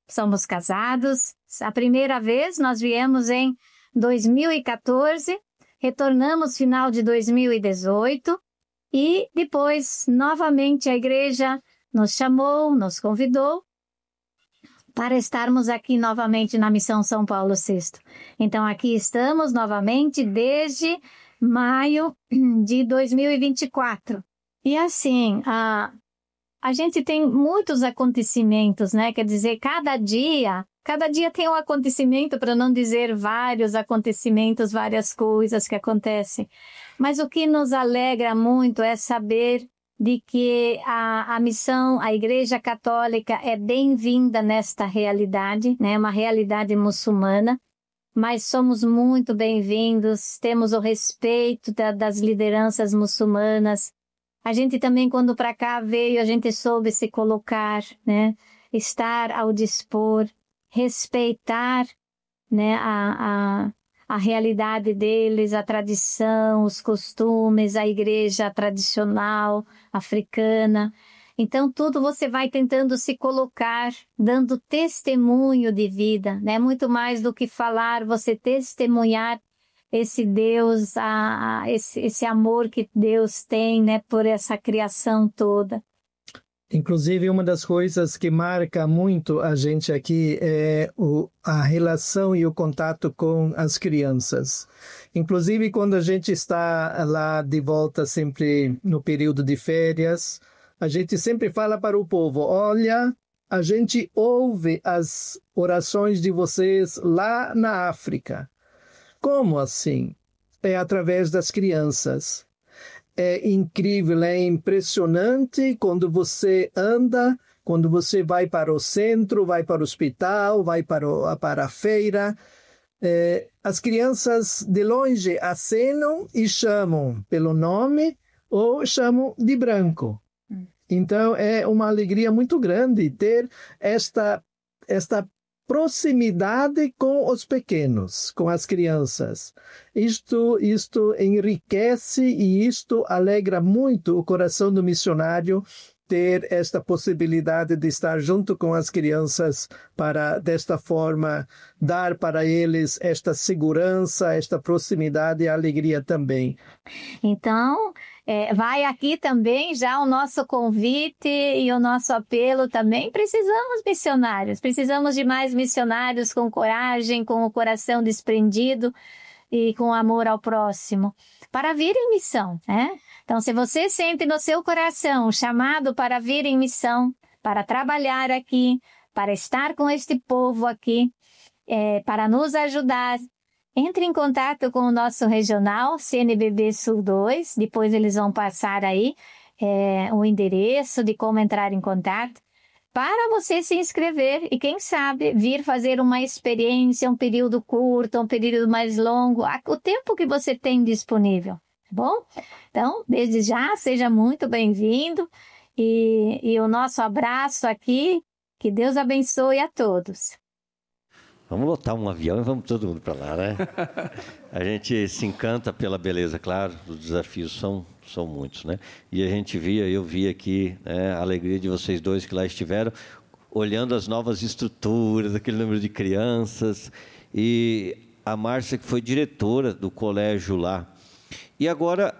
Somos casados. A primeira vez nós viemos em 2014, retornamos final de 2018 e depois, novamente, a igreja nos chamou, nos convidou para estarmos aqui novamente na Missão São Paulo VI. Então, aqui estamos novamente desde maio de 2024. E assim, a gente tem muitos acontecimentos, né? Quer dizer, cada dia tem um acontecimento, para não dizer vários acontecimentos, várias coisas que acontecem. Mas o que nos alegra muito é saber de que a missão, a Igreja Católica é bem-vinda nesta realidade, né? Uma realidade muçulmana, mas somos muito bem-vindos, temos o respeito das lideranças muçulmanas. A gente também, quando para cá veio, a gente soube se colocar, né? Estar ao dispor, respeitar, né? A realidade deles, a tradição, os costumes, a igreja tradicional africana. Então, tudo você vai tentando se colocar, dando testemunho de vida, né? Muito mais do que falar, você testemunhar esse Deus, esse amor que Deus tem, né? Por essa criação toda. Inclusive, uma das coisas que marca muito a gente aqui é a relação e o contato com as crianças. Inclusive, quando a gente está lá de volta sempre no período de férias, a gente sempre fala para o povo, olha, a gente ouve as orações de vocês lá na África. Como assim? É através das crianças. É incrível, é impressionante quando você anda, quando você vai para o centro, vai para o hospital, vai para a feira. As crianças de longe acenam e chamam pelo nome ou chamam de branco. Então, é uma alegria muito grande ter esta proximidade com os pequenos, com as crianças. Isto enriquece e isto alegra muito o coração do missionário, ter esta possibilidade de estar junto com as crianças para, desta forma, dar para eles esta segurança, esta proximidade e alegria também. Então, vai aqui também já o nosso convite e o nosso apelo também. Precisamos missionários, precisamos de mais missionários com coragem, com o coração desprendido e com amor ao próximo, para vir em missão, né? Então, se você sente no seu coração o chamado para vir em missão, para trabalhar aqui, para estar com este povo aqui, para nos ajudar, entre em contato com o nosso regional, CNBB Sul 2, depois eles vão passar aí o endereço de como entrar em contato, para você se inscrever e, quem sabe, vir fazer uma experiência, um período curto, um período mais longo, o tempo que você tem disponível. Bom, então, desde já, seja muito bem-vindo e o nosso abraço aqui, que Deus abençoe a todos. Vamos lotar um avião e vamos todo mundo para lá, né? A gente se encanta pela beleza, claro, os desafios são muitos, né? E a gente eu vi aqui, né, a alegria de vocês dois que lá estiveram, olhando as novas estruturas, aquele número de crianças, e a Márcia, que foi diretora do colégio lá. E agora,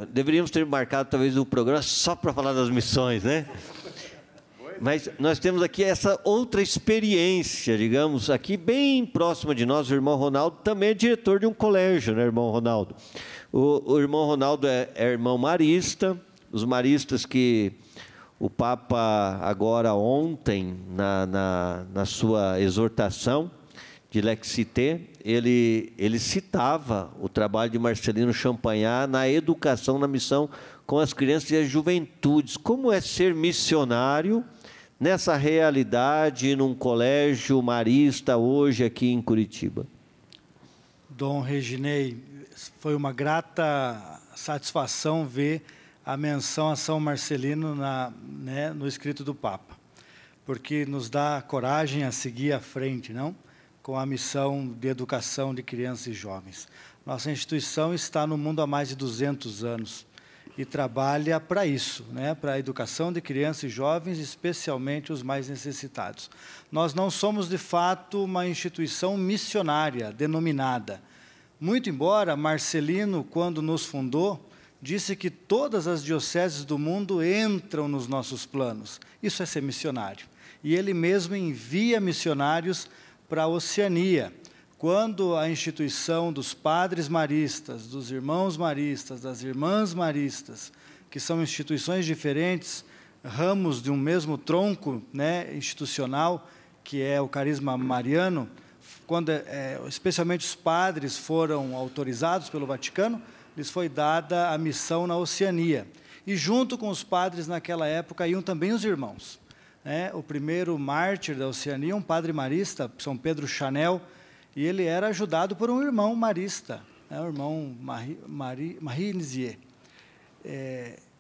deveríamos ter marcado talvez um programa só para falar das missões, né? Mas nós temos aqui essa outra experiência, digamos, aqui bem próxima de nós. O irmão Ronaldo também é diretor de um colégio, né, irmão Ronaldo? O irmão Ronaldo é irmão marista, os maristas que o Papa agora ontem, na sua exortação de Lexité, ele citava o trabalho de Marcelino Champagnat na educação, na missão com as crianças e as juventudes. Como é ser missionário nessa realidade, num colégio marista hoje aqui em Curitiba? Dom Reginei, foi uma grata satisfação ver a menção a São Marcelino no escrito do Papa, porque nos dá coragem a seguir à frente, não? Com a missão de educação de crianças e jovens. Nossa instituição está no mundo há mais de 200 anos e trabalha para isso, né? Para a educação de crianças e jovens, especialmente os mais necessitados. Nós não somos, de fato, uma instituição missionária denominada. Muito embora Marcelino, quando nos fundou, disse que todas as dioceses do mundo entram nos nossos planos. Isso é ser missionário. E ele mesmo envia missionários para a Oceania. Quando a instituição dos padres maristas, dos irmãos maristas, das irmãs maristas, que são instituições diferentes, ramos de um mesmo tronco, né, institucional, que é o carisma mariano, quando especialmente os padres foram autorizados pelo Vaticano, lhes foi dada a missão na Oceania. E junto com os padres naquela época iam também os irmãos. O primeiro mártir da Oceania, um padre marista, São Pedro Chanel, e ele era ajudado por um irmão marista, o irmão Marie Nizier,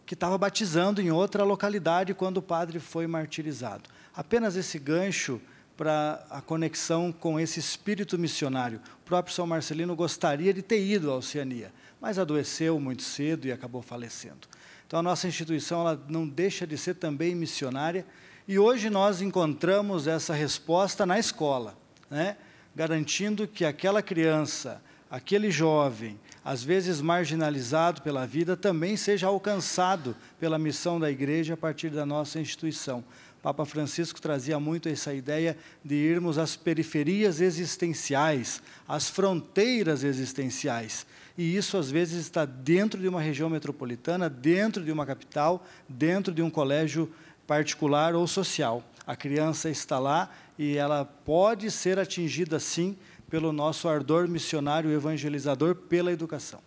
que estava batizando em outra localidade quando o padre foi martirizado. Apenas esse gancho para a conexão com esse espírito missionário. O próprio São Marcelino gostaria de ter ido à Oceania, mas adoeceu muito cedo e acabou falecendo. Então, a nossa instituição ela não deixa de ser também missionária, e hoje nós encontramos essa resposta na escola, né? Garantindo que aquela criança, aquele jovem, às vezes marginalizado pela vida, também seja alcançado pela missão da igreja a partir da nossa instituição. O Papa Francisco trazia muito essa ideia de irmos às periferias existenciais, às fronteiras existenciais. E isso, às vezes, está dentro de uma região metropolitana, dentro de uma capital, dentro de um colégio particular ou social. A criança está lá e ela pode ser atingida, sim, pelo nosso ardor missionário evangelizador pela educação.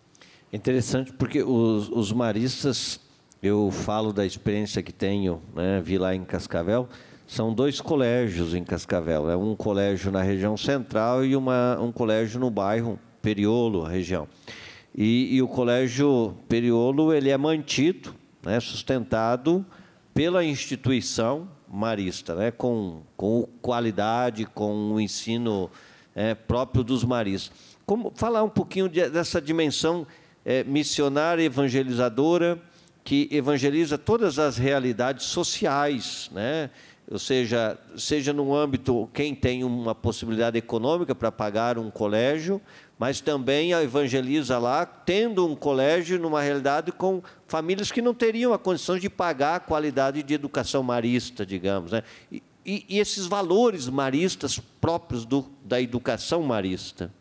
Interessante, porque os maristas, eu falo da experiência que tenho, né, vi lá em Cascavel, são 2 colégios em Cascavel. É um colégio na região central e um colégio no bairro Periolo, região. E o colégio Periolo, ele é mantido, né, sustentado pela instituição, marista, né? com qualidade, com o ensino próprio dos maristas. Como falar um pouquinho dessa dimensão missionária, evangelizadora, que evangeliza todas as realidades sociais, né? Ou seja no âmbito, quem tem uma possibilidade econômica para pagar um colégio, mas também evangeliza lá, tendo um colégio numa realidade com famílias que não teriam a condição de pagar a qualidade de educação marista, digamos, né? E esses valores maristas próprios da educação marista.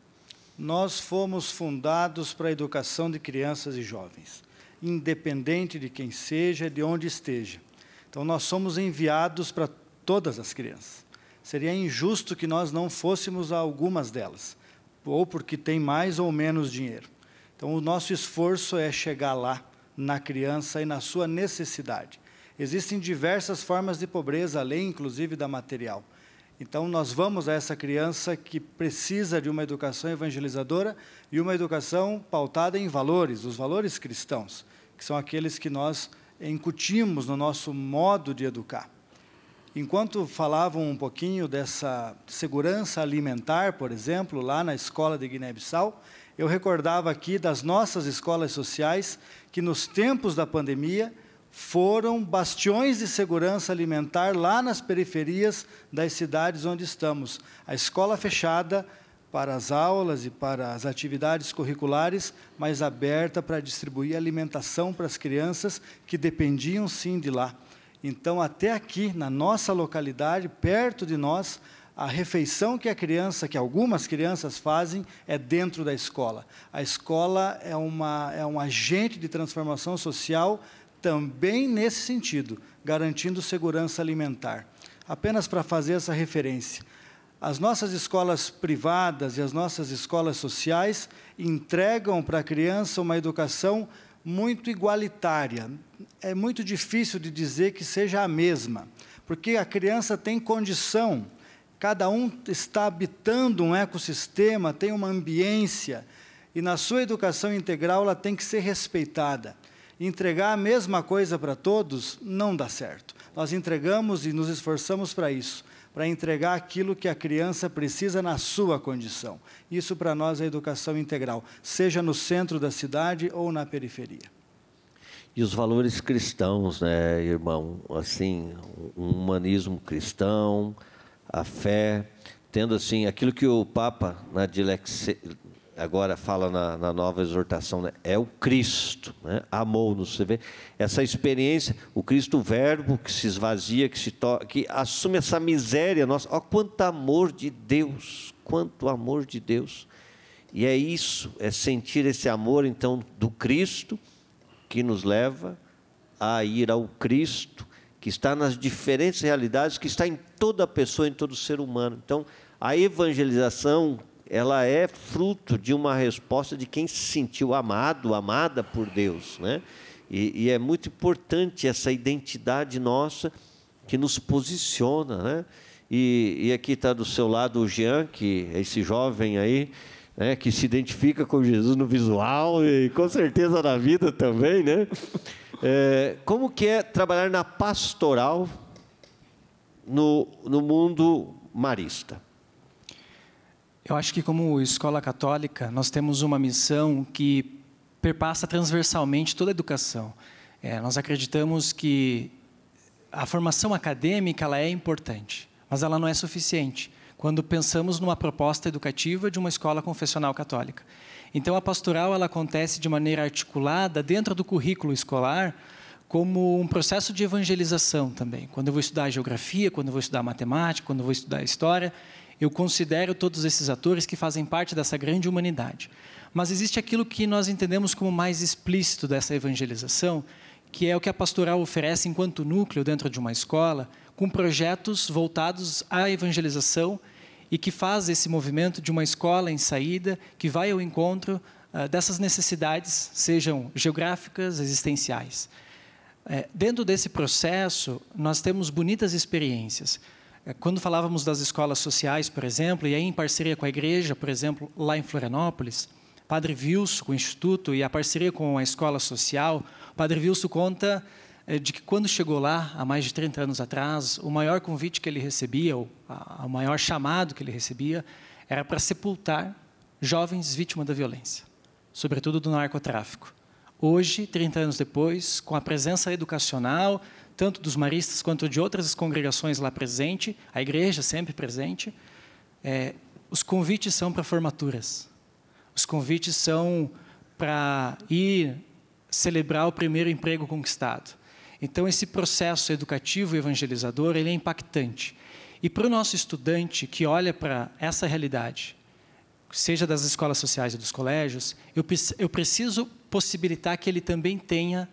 Nós fomos fundados para a educação de crianças e jovens, independente de quem seja, de onde esteja. Então, nós somos enviados para todas as crianças. Seria injusto que nós não fôssemos a algumas delas, ou porque tem mais ou menos dinheiro. Então, o nosso esforço é chegar lá, na criança e na sua necessidade. Existem diversas formas de pobreza, além, inclusive, da material. Então, nós vamos a essa criança que precisa de uma educação evangelizadora e uma educação pautada em valores, os valores cristãos, que são aqueles que nós incutimos no nosso modo de educar. Enquanto falavam um pouquinho dessa segurança alimentar, por exemplo, lá na escola de Guiné-Bissau, eu recordava aqui das nossas escolas sociais, que nos tempos da pandemia foram bastiões de segurança alimentar lá nas periferias das cidades onde estamos. A escola fechada para as aulas e para as atividades curriculares, mas aberta para distribuir alimentação para as crianças que dependiam, sim, de lá. Então, até aqui, na nossa localidade, perto de nós, a refeição que algumas crianças fazem é dentro da escola. A escola é um agente de transformação social também nesse sentido, garantindo segurança alimentar. Apenas para fazer essa referência. As nossas escolas privadas e as nossas escolas sociais entregam para a criança uma educação muito igualitária. É muito difícil de dizer que seja a mesma, porque a criança tem condição, cada um está habitando um ecossistema, tem uma ambiência, e na sua educação integral ela tem que ser respeitada. Entregar a mesma coisa para todos não dá certo. Nós entregamos e nos esforçamos para isso, para entregar aquilo que a criança precisa na sua condição. Isso para nós é educação integral, seja no centro da cidade ou na periferia. E os valores cristãos, né, irmão? Assim, um humanismo cristão, a fé, tendo assim, aquilo que o Papa na Dilexia agora fala na nova exortação, né? É o Cristo, né? Amou-nos, você vê essa experiência, o Cristo Verbo que se esvazia, que assume essa miséria nossa. Ó, quanto amor de Deus, quanto amor de Deus. E é isso, é sentir esse amor, então, do Cristo, que nos leva a ir ao Cristo, que está nas diferentes realidades, que está em toda pessoa, em todo ser humano. Então, a evangelização, ela é fruto de uma resposta de quem se sentiu amado, amada por Deus, né? E é muito importante essa identidade nossa que nos posiciona, né? E aqui está do seu lado o Jean, que é esse jovem aí, né, que se identifica com Jesus no visual e com certeza na vida também, né? Como que é trabalhar na pastoral no mundo marista? Eu acho que, como escola católica, nós temos uma missão que perpassa transversalmente toda a educação. Nós acreditamos que a formação acadêmica ela é importante, mas ela não é suficiente quando pensamos numa proposta educativa de uma escola confessional católica. Então, a pastoral ela acontece de maneira articulada dentro do currículo escolar, como um processo de evangelização também. Quando eu vou estudar geografia, quando eu vou estudar matemática, quando eu vou estudar história, eu considero todos esses atores que fazem parte dessa grande humanidade. Mas existe aquilo que nós entendemos como mais explícito dessa evangelização, que é o que a pastoral oferece enquanto núcleo dentro de uma escola, com projetos voltados à evangelização e que faz esse movimento de uma escola em saída, que vai ao encontro dessas necessidades, sejam geográficas, existenciais. Dentro desse processo, nós temos bonitas experiências. Quando falávamos das escolas sociais, por exemplo, e aí em parceria com a igreja, por exemplo, lá em Florianópolis, Padre Wilson, com o Instituto, e a parceria com a escola social, Padre Wilson conta de que quando chegou lá, há mais de 30 anos atrás, o maior convite que ele recebia, o maior chamado que ele recebia, era para sepultar jovens vítimas da violência, sobretudo do narcotráfico. Hoje, 30 anos depois, com a presença educacional, tanto dos maristas quanto de outras congregações lá presente, a igreja sempre presente, os convites são para formaturas. Os convites são para ir celebrar o primeiro emprego conquistado. Então, esse processo educativo e evangelizador, ele é impactante. E para o nosso estudante que olha para essa realidade, seja das escolas sociais e dos colégios, eu preciso possibilitar que ele também tenha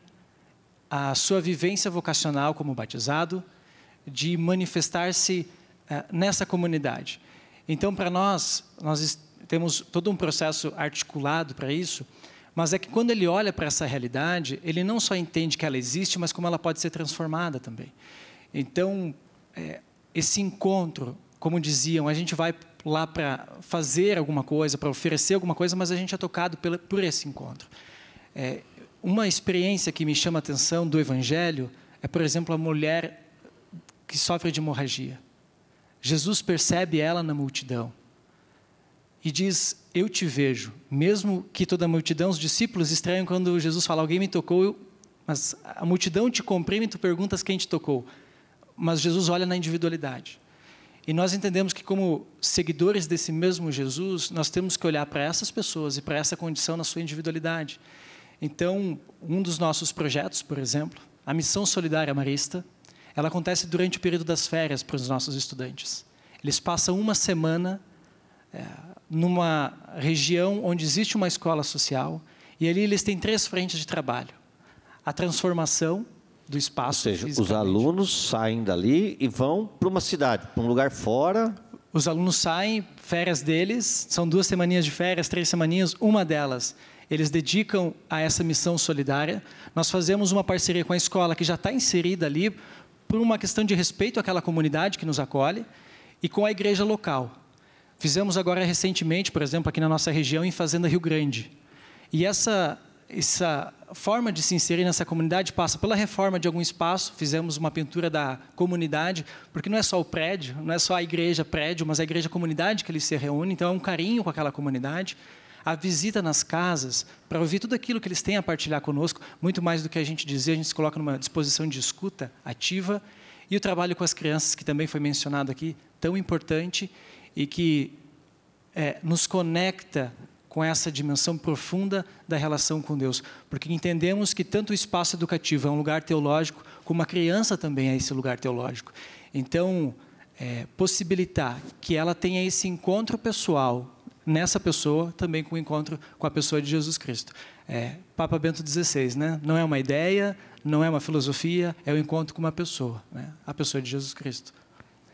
a sua vivência vocacional como batizado, de manifestar-se nessa comunidade. Então, para nós temos todo um processo articulado para isso, mas é que quando ele olha para essa realidade, ele não só entende que ela existe, mas como ela pode ser transformada também. Então, esse encontro, como diziam, a gente vai lá para fazer alguma coisa, para oferecer alguma coisa, mas a gente é tocado por esse encontro. Uma experiência que me chama a atenção do Evangelho é, por exemplo, a mulher que sofre de hemorragia. Jesus percebe ela na multidão e diz, eu te vejo. Mesmo que toda a multidão, os discípulos estranham quando Jesus fala, alguém me tocou, mas a multidão te comprime e tu perguntas quem te tocou. Mas Jesus olha na individualidade. E nós entendemos que, como seguidores desse mesmo Jesus, nós temos que olhar para essas pessoas e para essa condição na sua individualidade. Então, um dos nossos projetos, por exemplo, a Missão Solidária Marista, ela acontece durante o período das férias para os nossos estudantes. Eles passam uma semana numa região onde existe uma escola social e ali eles têm 3 frentes de trabalho. A transformação do espaço. Ou seja, os alunos saem dali e vão para uma cidade, para um lugar fora. Os alunos saem, férias deles, são 2 semaninhas de férias, 3 semaninhas, uma delas eles dedicam a essa missão solidária. Nós fazemos uma parceria com a escola que já está inserida ali por uma questão de respeito àquela comunidade que nos acolhe e com a igreja local. Fizemos agora recentemente, por exemplo, aqui na nossa região, em Fazenda Rio Grande. E essa forma de se inserir nessa comunidade passa pela reforma de algum espaço, fizemos uma pintura da comunidade, porque não é só o prédio, não é só a igreja prédio, mas a igreja comunidade que eles se reúnem, então é um carinho com aquela comunidade. A visita nas casas, para ouvir tudo aquilo que eles têm a partilhar conosco, muito mais do que a gente dizer, a gente se coloca numa disposição de escuta ativa, e o trabalho com as crianças, que também foi mencionado aqui, tão importante, e que nos conecta com essa dimensão profunda da relação com Deus, porque entendemos que tanto o espaço educativo é um lugar teológico, como a criança também é esse lugar teológico. Então, possibilitar que ela tenha esse encontro pessoal nessa pessoa, também com o encontro com a pessoa de Jesus Cristo. Papa Bento XVI, né? Não é uma ideia, não é uma filosofia, é o encontro com uma pessoa, né? A pessoa de Jesus Cristo.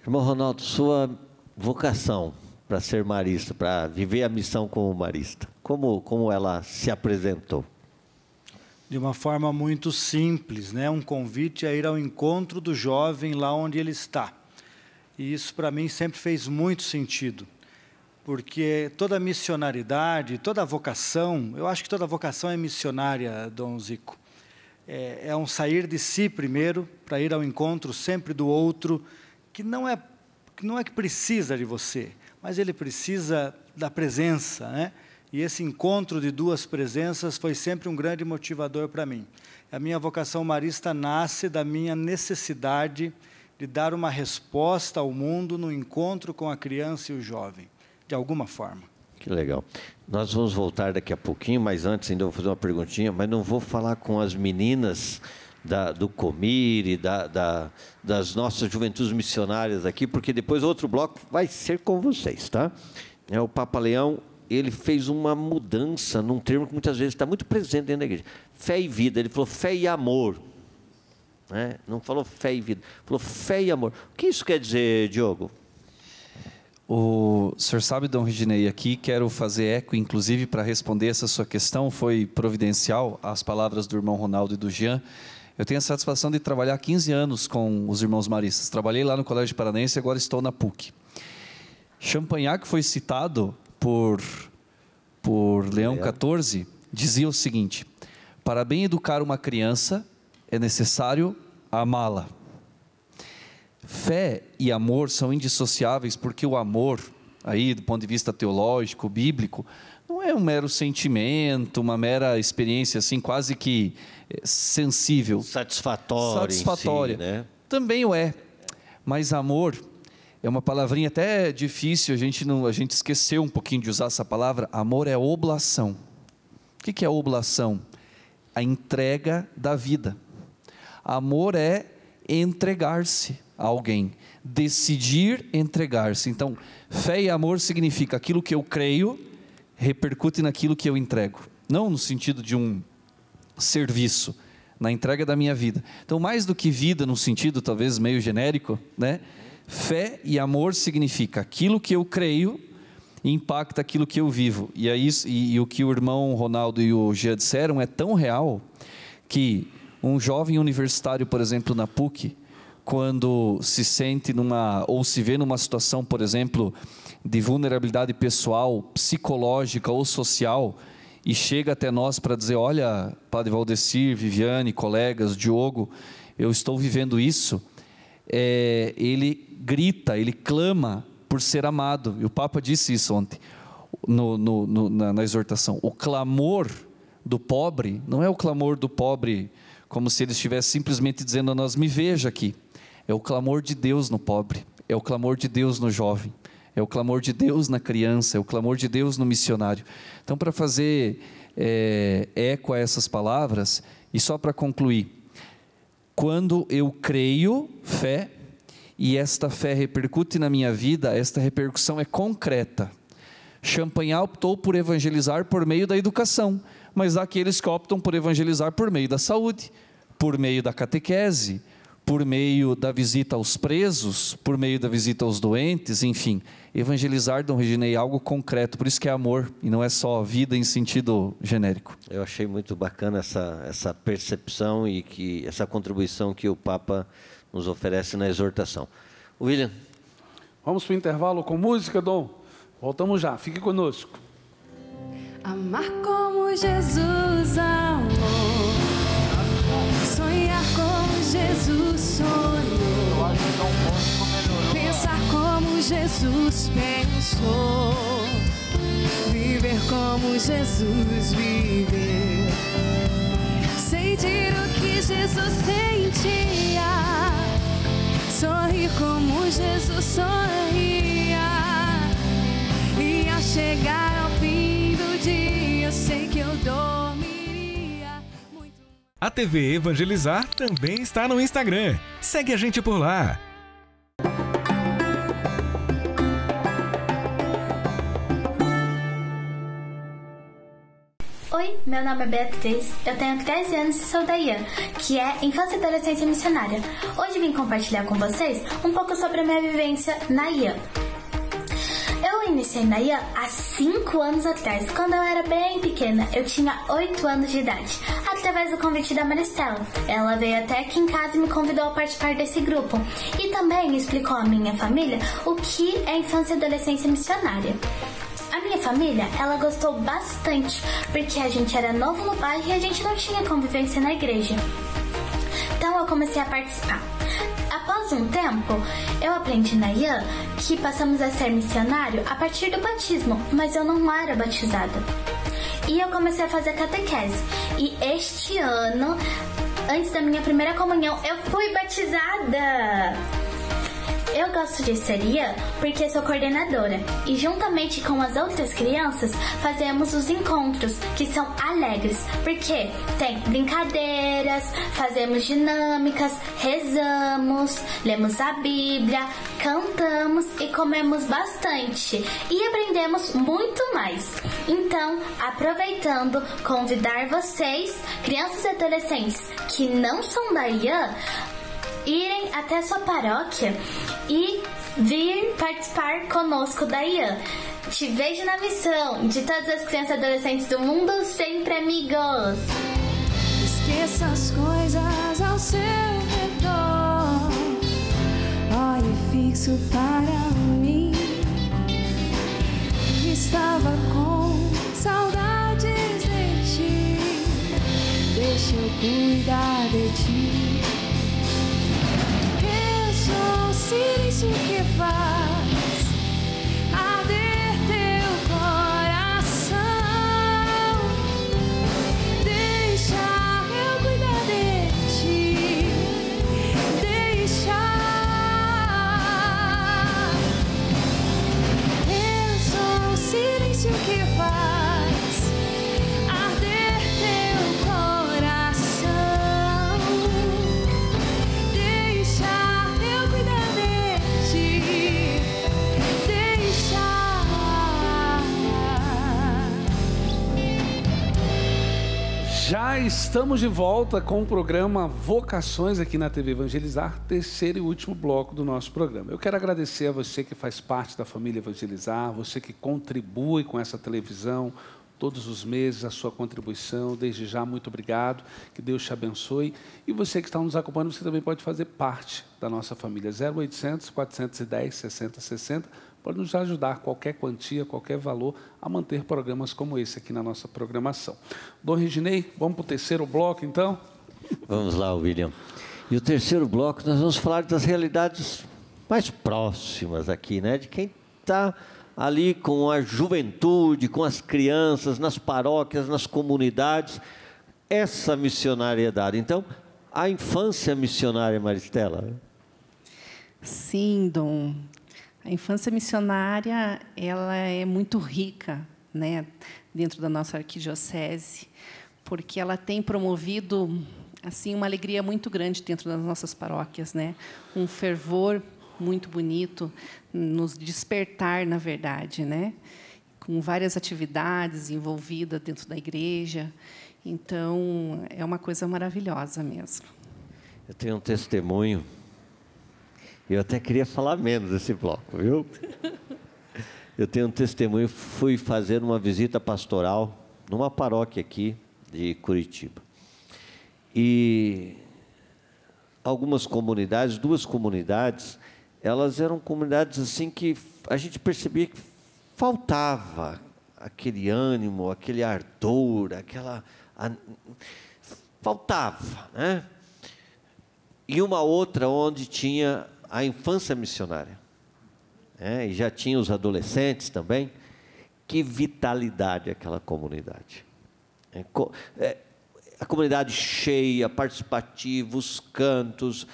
Irmão Ronaldo, sua vocação para ser marista, para viver a missão como marista, como ela se apresentou? De uma forma muito simples, né? Um convite a ir ao encontro do jovem lá onde ele está. E isso, para mim, sempre fez muito sentido. Porque toda missionaridade, toda vocação, eu acho que toda vocação é missionária, Dom Zico. É um sair de si primeiro, para ir ao encontro sempre do outro, que não é que precisa de você, mas ele precisa da presença, né? E esse encontro de 2 presenças foi sempre um grande motivador para mim. A minha vocação marista nasce da minha necessidade de dar uma resposta ao mundo no encontro com a criança e o jovem, de alguma forma. Que legal. Nós vamos voltar daqui a pouquinho, mas antes ainda vou fazer uma perguntinha, mas não vou falar com as meninas do Comire, das nossas juventudes missionárias aqui, porque depois o outro bloco vai ser com vocês, tá? O Papa Leão, ele fez uma mudança num termo que muitas vezes está muito presente dentro da igreja. Fé e vida. Ele falou fé e amor. Né? Não falou fé e vida, falou fé e amor. O que isso quer dizer, Diogo? O senhor sabe, Dom Reginei, aqui quero fazer eco, inclusive, para responder essa sua questão, foi providencial as palavras do irmão Ronaldo e do Jean. Eu tenho a satisfação de trabalhar 15 anos com os irmãos maristas. Trabalhei lá no Colégio Paranaense e agora estou na PUC. Champagnat, que foi citado por Leão XIV, dizia o seguinte: para bem educar uma criança, é necessário amá-la. Fé e amor são indissociáveis, porque o amor, aí do ponto de vista teológico, bíblico, não é um mero sentimento, uma mera experiência assim quase que sensível. Satisfatória. Si, né? Também o é, mas amor é uma palavrinha até difícil, a gente esqueceu um pouquinho de usar essa palavra. Amor é oblação. O que é oblação? A entrega da vida. Amor é entregar-se a alguém, decidir entregar-se. Então, fé e amor significa aquilo que eu creio repercute naquilo que eu entrego, não no sentido de um serviço, na entrega da minha vida. Então, mais do que vida no sentido talvez meio genérico, né? Fé e amor significa aquilo que eu creio impacta aquilo que eu vivo. E, e o que o irmão Ronaldo e o Jean disseram é tão real que um jovem universitário, por exemplo, na PUC, quando se sente ou se vê numa situação, por exemplo, de vulnerabilidade pessoal, psicológica ou social, e chega até nós para dizer: olha, Padre Valdecir, Viviane, colegas, Diogo, eu estou vivendo isso, ele grita, ele clama por ser amado. E o Papa disse isso ontem, na exortação. O clamor do pobre não é o clamor do pobre como se ele estivesse simplesmente dizendo a nós: me veja aqui. É o clamor de Deus no pobre, é o clamor de Deus no jovem, é o clamor de Deus na criança, é o clamor de Deus no missionário. Então, para fazer eco a essas palavras, e só para concluir, quando eu creio, fé, e esta fé repercute na minha vida, esta repercussão é concreta. Champagnat optou por evangelizar por meio da educação, mas há aqueles que optam por evangelizar por meio da saúde, por meio da catequese, por meio da visita aos presos, por meio da visita aos doentes, enfim. Evangelizar, Dom Reginei, é algo concreto, por isso que é amor, e não é só vida em sentido genérico. Eu achei muito bacana essa percepção e essa contribuição que o Papa nos oferece na exortação. William. Vamos para o intervalo com música, Dom? Voltamos já, fique conosco. Amar como Jesus amou, sonhar como Jesus sonhou, pensar como Jesus pensou, viver como Jesus viveu, sentir o que Jesus sentia, sorrir como Jesus sorria, e a chegar ao fim do dia, eu sei que eu dormiria muito. A TV Evangelizar também está no Instagram. Segue a gente por lá. Oi, meu nome é Beatriz, eu tenho 13 anos e sou da IAN, que é Infância e Adolescência Missionária. Hoje vim compartilhar com vocês um pouco sobre a minha vivência na IAN. Eu iniciei na IAN há 5 anos atrás, quando eu era bem pequena, eu tinha 8 anos de idade, através do convite da Maristela. Ela veio até aqui em casa e me convidou a participar desse grupo, e também explicou à minha família o que é Infância e Adolescência Missionária. A minha família, ela gostou bastante, porque a gente era novo no bairro e a gente não tinha convivência na igreja. Então eu comecei a participar. Após um tempo, eu aprendi na IAN que passamos a ser missionário a partir do batismo, mas eu não era batizada. E eu comecei a fazer catequese. E este ano, antes da minha primeira comunhão, eu fui batizada! Eu gosto de ser IAN porque sou coordenadora e juntamente com as outras crianças fazemos os encontros, que são alegres, porque tem brincadeiras, fazemos dinâmicas, rezamos, lemos a Bíblia, cantamos e comemos bastante e aprendemos muito mais. Então, aproveitando, convidar vocês, crianças e adolescentes que não são da IAN, irem até sua paróquia e vir participar conosco da IAN. Te vejo na missão de todas as crianças e adolescentes do mundo, sempre amigos. Esqueça as coisas ao seu redor, olhe fixo para mim. Estava com saudades de ti, deixa eu cuidar de ti. Eu sou o silêncio que faz arder teu coração. Deixa eu cuidar de ti. Deixa. Eu sou o silêncio que faz arder teu coração. Deixa eu cuidar de ti. Deixa. Já estamos de volta com o programa Vocações aqui na TV Evangelizar, terceiro e último bloco do nosso programa. Eu quero agradecer a você que faz parte da família Evangelizar, você que contribui com essa televisão todos os meses, a sua contribuição. Desde já, muito obrigado, que Deus te abençoe. E você que está nos acompanhando, você também pode fazer parte da nossa família. 0800 410 6060. Pode nos ajudar, qualquer quantia, qualquer valor, a manter programas como esse aqui na nossa programação. Dom Reginei, vamos para o terceiro bloco, então? Vamos lá, William. E o terceiro bloco, nós vamos falar das realidades mais próximas aqui, né? De quem está ali com a juventude, com as crianças, nas paróquias, nas comunidades, essa missionariedade. Então, a infância missionária, Maristela. Sim, Dom. A infância missionária, ela é muito rica, né, dentro da nossa arquidiocese, porque ela tem promovido assim uma alegria muito grande dentro das nossas paróquias, né? Um fervor muito bonito, nos despertar, na verdade, né? Com várias atividades envolvidas dentro da igreja. Então, é uma coisa maravilhosa mesmo. Eu tenho um testemunho. Eu até queria falar menos desse bloco, viu? Eu tenho um testemunho. Fui fazer uma visita pastoral numa paróquia aqui de Curitiba. E algumas comunidades, duas comunidades, elas eram comunidades assim que a gente percebia que faltava aquele ânimo, aquele ardor, faltava, né? E uma outra onde tinha a infância missionária, e já tinha os adolescentes também. Que vitalidade aquela comunidade. A comunidade cheia, participativa, os cantos.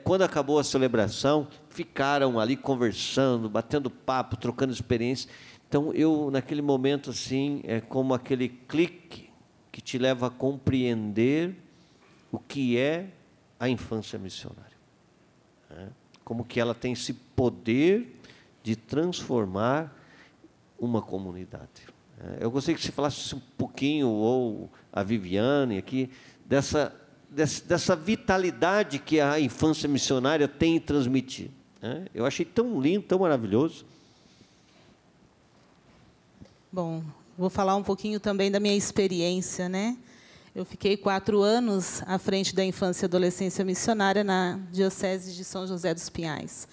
Quando acabou a celebração, ficaram ali conversando, batendo papo, trocando experiência. Então, eu, naquele momento, assim, é como aquele clique que te leva a compreender o que é a infância missionária. Como que ela tem esse poder de transformar uma comunidade. Eu gostaria que você falasse um pouquinho, ou a Viviane aqui, dessa vitalidade que a infância missionária tem em transmitir. Eu achei tão lindo, tão maravilhoso. Bom, vou falar um pouquinho também da minha experiência, né? Eu fiquei 4 anos à frente da infância e adolescência missionária na Diocese de São José dos Pinhais.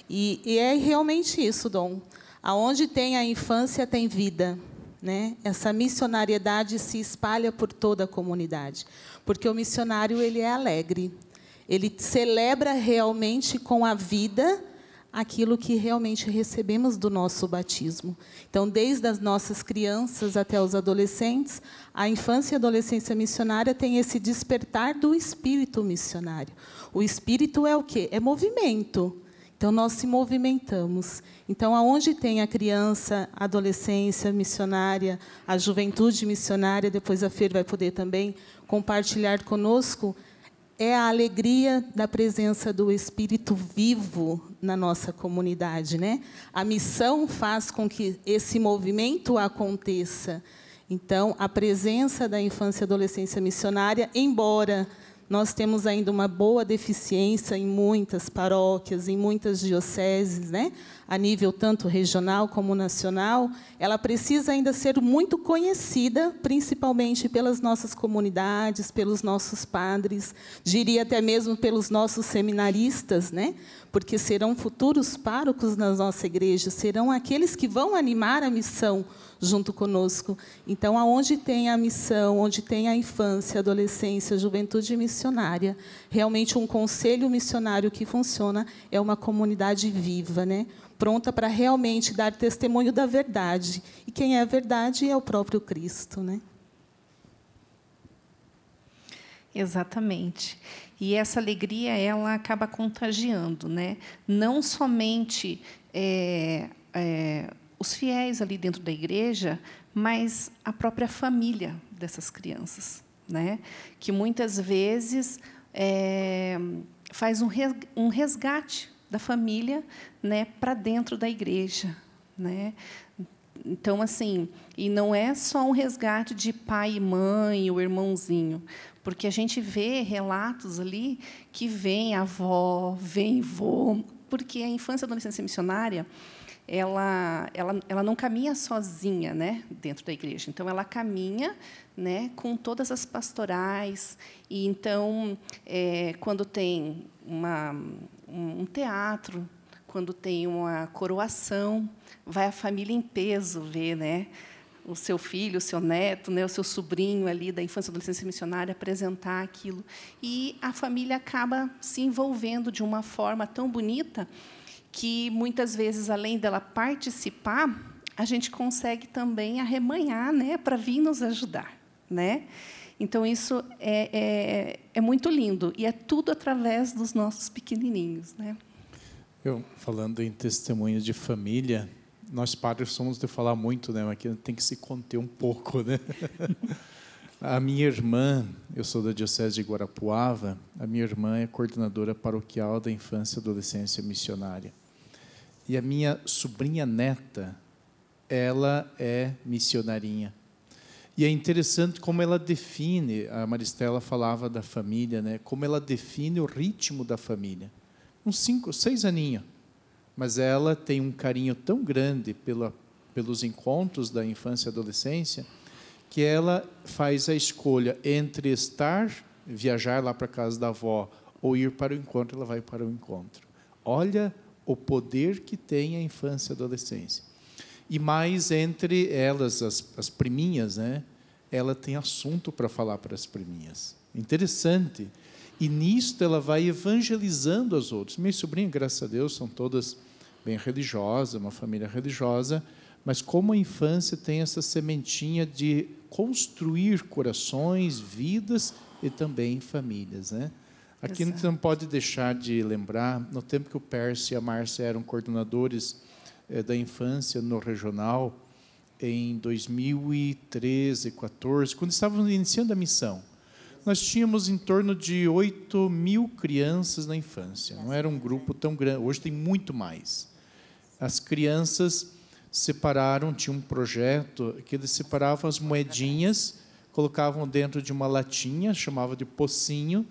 E é realmente isso, Dom. Aonde tem a infância, tem vida, né? Essa missionariedade se espalha por toda a comunidade, porque o missionário ele é alegre, ele celebra realmente com a vida aquilo que realmente recebemos do nosso batismo. Então, desde as nossas crianças até os adolescentes, a infância e adolescência missionária tem esse despertar do espírito missionário. O espírito é o quê? É movimento. Então, nós se movimentamos. Então, aonde tem a criança, a adolescência missionária, a juventude missionária, depois a Fer vai poder também compartilhar conosco, é a alegria da presença do Espírito vivo na nossa comunidade, né? A missão faz com que esse movimento aconteça. Então, a presença da infância e adolescência missionária, embora nós temos ainda uma boa deficiência em muitas paróquias, em muitas dioceses, né? a nível tanto regional como nacional, ela precisa ainda ser muito conhecida, principalmente pelas nossas comunidades, pelos nossos padres, diria até mesmo pelos nossos seminaristas, né? Porque serão futuros párocos na nossa igreja, serão aqueles que vão animar a missão junto conosco. Então, aonde tem a missão, onde tem a infância, adolescência, juventude missionária, realmente um conselho missionário que funciona é uma comunidade viva, né? Pronta para realmente dar testemunho da verdade. E quem é a verdade é o próprio Cristo, né? Exatamente. E essa alegria, ela acaba contagiando, né? Não somente os fiéis ali dentro da igreja, mas a própria família dessas crianças, né? Que muitas vezes faz um resgate da família, né, para dentro da igreja, né? Então, assim, e não é só um resgate de pai e mãe, o irmãozinho, porque a gente vê relatos ali que vem avó, vem vô, porque a infância e adolescência missionária, ela não caminha sozinha, né, dentro da igreja. Então, ela caminha, né, com todas as pastorais. E, então, quando tem um teatro, quando tem uma coroação, vai a família em peso ver, né, o seu filho, o seu neto, né, o seu sobrinho ali da infância e adolescência missionária apresentar aquilo. E a família acaba se envolvendo de uma forma tão bonita que, muitas vezes, além dela participar, a gente consegue também arremanhar, né, para vir nos ajudar, né? Então, isso é muito lindo. E é tudo através dos nossos pequenininhos, né? Eu, falando em testemunhos de família, nós padres somos de falar muito, né? Mas aqui tem que se conter um pouco, né? A minha irmã, eu sou da Diocese de Guarapuava, a minha irmã é coordenadora paroquial da Infância e Adolescência Missionária. E a minha sobrinha neta, ela é missionarinha. E é interessante como ela define, a Maristela falava da família, né? Como ela define o ritmo da família. Uns 5, 6 aninhos. Mas ela tem um carinho tão grande pelos encontros da infância e adolescência, que ela faz a escolha entre viajar lá para a casa da avó, ou ir para o encontro, ela vai para o encontro. Olha o poder que tem a infância e a adolescência. E mais entre elas, as priminhas, né? Ela tem assunto para falar para as priminhas. Interessante. E nisto ela vai evangelizando as outras. Minhas sobrinhas, graças a Deus, são todas bem religiosas, uma família religiosa, mas como a infância tem essa sementinha de construir corações, vidas e também famílias, né? Aqui a gente não pode deixar de lembrar, no tempo que o Pércio e a Márcia eram coordenadores da infância no regional, em 2013, 2014, quando estávamos iniciando a missão, nós tínhamos em torno de 8.000 crianças na infância. Não era um grupo tão grande, hoje tem muito mais. As crianças separaram, tinha um projeto que eles separavam as moedinhas, colocavam dentro de uma latinha, chamava de pocinho,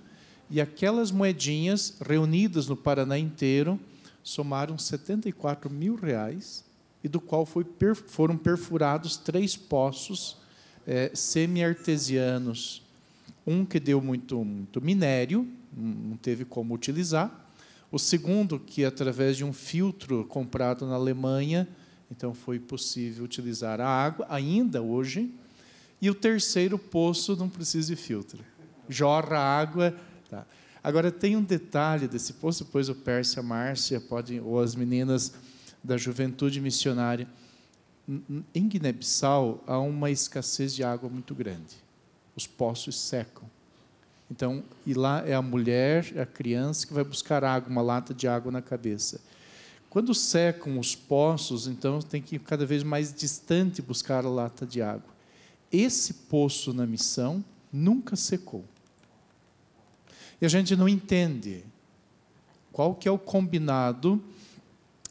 e aquelas moedinhas, reunidas no Paraná inteiro, somaram R$74 mil, e do qual foram perfurados 3 poços semi-artesianos. Um que deu muito minério, não teve como utilizar. O segundo, que através de um filtro comprado na Alemanha, então foi possível utilizar a água, ainda hoje. E o terceiro poço não precisa de filtro. Jorra água. Tá. Agora, tem um detalhe desse poço, depois o Pércio e a Márcia, ou as meninas da Juventude Missionária. Em Guiné-Bissau, há uma escassez de água muito grande. Os poços secam. Então, e lá é a mulher, a criança, que vai buscar água, uma lata de água na cabeça. Quando secam os poços, então, tem que ir cada vez mais distante buscar a lata de água. Esse poço na missão nunca secou. E a gente não entende qual que é o combinado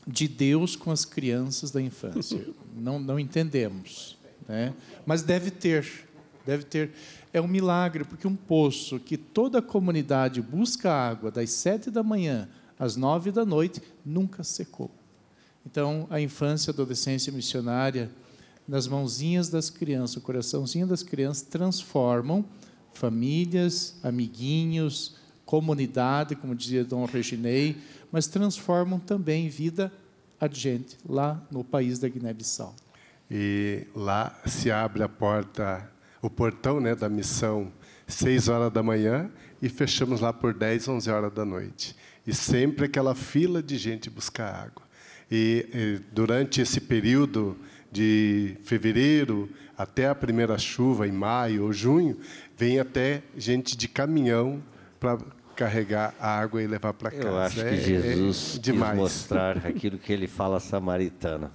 de Deus com as crianças da infância. Não entendemos, né? Mas deve ter. É um milagre, porque um poço que toda a comunidade busca água das 7 da manhã às 9 da noite, nunca secou. Então, a infância e adolescência missionária, nas mãozinhas das crianças, o coraçãozinho das crianças, transformam famílias, amiguinhos, comunidade, como dizia Dom Reginei, mas transformam também vida adiante, lá no país da Guiné-Bissau. E lá se abre a porta, o portão, né, da missão, 6 horas da manhã, e fechamos lá por 10, 11 horas da noite. E sempre aquela fila de gente buscar água. E durante esse período de fevereiro até a primeira chuva, em maio ou junho, vem até gente de caminhão para carregar a água e levar para casa. Eu acho que Jesus quis mostrar aquilo que ele fala à samaritana.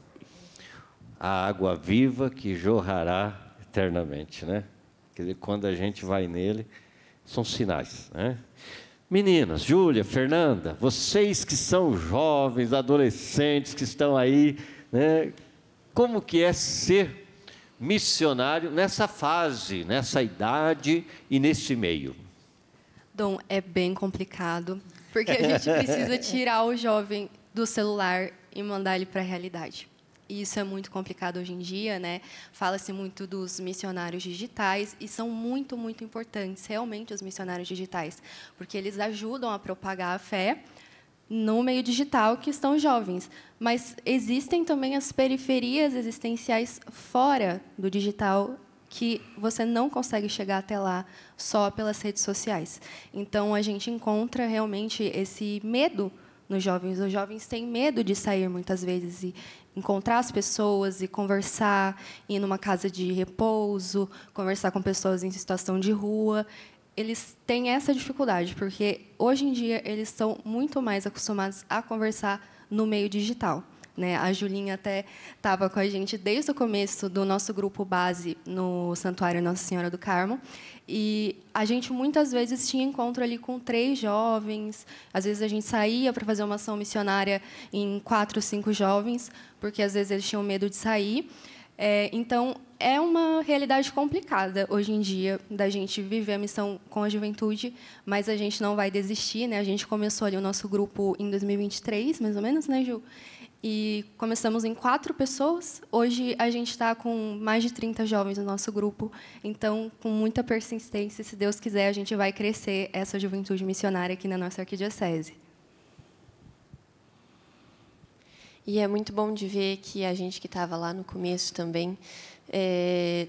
A água viva que jorrará eternamente, né? Quer dizer, quando a gente vai nele, são sinais, né? Meninas, Júlia, Fernanda, vocês que são jovens, adolescentes, que estão aí, né? Como que é ser missionário nessa fase, nessa idade e nesse meio? Dom, é bem complicado, porque a gente precisa tirar o jovem do celular e mandar ele para a realidade. E isso é muito complicado hoje em dia, né? Fala-se muito dos missionários digitais e são muito, muito importantes, realmente, os missionários digitais, porque eles ajudam a propagar a fé no meio digital, que estão jovens. Mas existem também as periferias existenciais fora do digital, que você não consegue chegar até lá só pelas redes sociais. Então, a gente encontra realmente esse medo nos jovens. Os jovens têm medo de sair, muitas vezes, e encontrar as pessoas, e conversar, ir numa casa de repouso, conversar com pessoas em situação de rua. Eles têm essa dificuldade, porque, hoje em dia, eles estão muito mais acostumados a conversar no meio digital, né? A Julinha até estava com a gente desde o começo do nosso grupo base no Santuário Nossa Senhora do Carmo, e a gente muitas vezes tinha encontro ali com 3 jovens, às vezes a gente saía para fazer uma ação missionária em 4 ou 5 jovens, porque às vezes eles tinham medo de sair. Então, é uma realidade complicada hoje em dia da gente viver a missão com a juventude, mas a gente não vai desistir, né? A gente começou ali o nosso grupo em 2023, mais ou menos, né, Ju? E começamos em 4 pessoas. Hoje a gente está com mais de 30 jovens no nosso grupo. Então, com muita persistência, se Deus quiser, a gente vai crescer essa juventude missionária aqui na nossa arquidiocese. E é muito bom de ver que a gente que estava lá no começo também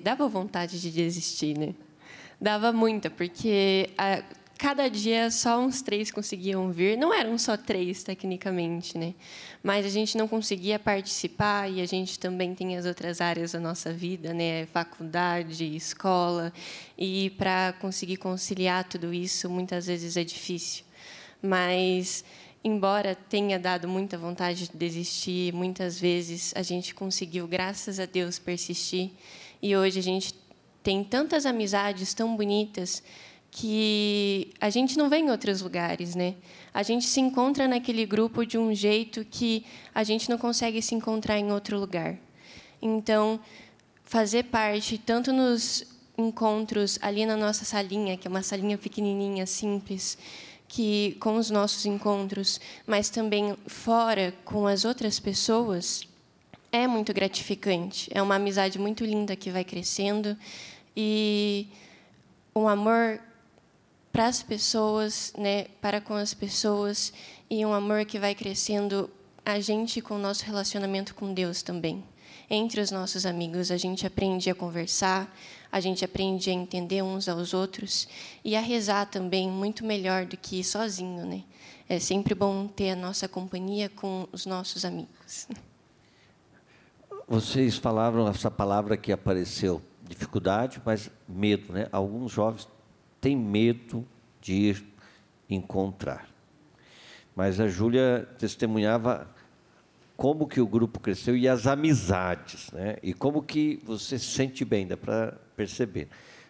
dava vontade de desistir, né? Dava muita, porque cada dia só uns 3 conseguiam vir. Não eram só 3, tecnicamente, né? Mas a gente não conseguia participar, e a gente também tem as outras áreas da nossa vida, né? Faculdade, escola. E para conseguir conciliar tudo isso, muitas vezes é difícil. Mas, embora tenha dado muita vontade de desistir, muitas vezes a gente conseguiu, graças a Deus, persistir. E hoje a gente tem tantas amizades tão bonitas que a gente não vê em outros lugares, né? A gente se encontra naquele grupo de um jeito que a gente não consegue se encontrar em outro lugar. Então, fazer parte, tanto nos encontros ali na nossa salinha, que é uma salinha pequenininha, simples, que com os nossos encontros, mas também fora com as outras pessoas, é muito gratificante. É uma amizade muito linda que vai crescendo, e um amor para as pessoas, né, para com as pessoas, e um amor que vai crescendo a gente com o nosso relacionamento com Deus também. Entre os nossos amigos, a gente aprende a conversar, a gente aprende a entender uns aos outros e a rezar também muito melhor do que sozinho, né? É sempre bom ter a nossa companhia com os nossos amigos. Vocês falaram essa palavra que apareceu, dificuldade, mas medo, né? Alguns jovens têm medo de ir encontrar. Mas a Júlia testemunhava como que o grupo cresceu e as amizades, né? E como que você se sente bem, dá para perceber.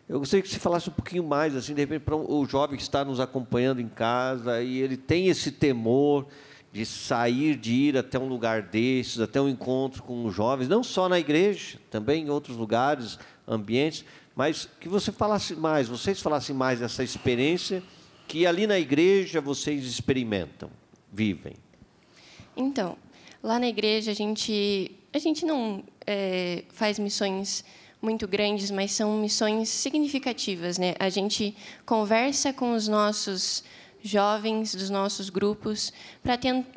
Eu gostaria que você falasse um pouquinho mais, assim, de repente, para o jovem que está nos acompanhando em casa e ele tem esse temor de sair, de ir até um lugar desses, até um encontro com os jovens, não só na igreja, também em outros lugares, ambientes, mas que você falasse mais, vocês falassem mais dessa experiência que ali na igreja vocês experimentam, vivem. Então, Lá na igreja, a gente não faz missões muito grandes, mas são missões significativas, né? A gente conversa com os nossos jovens dos nossos grupos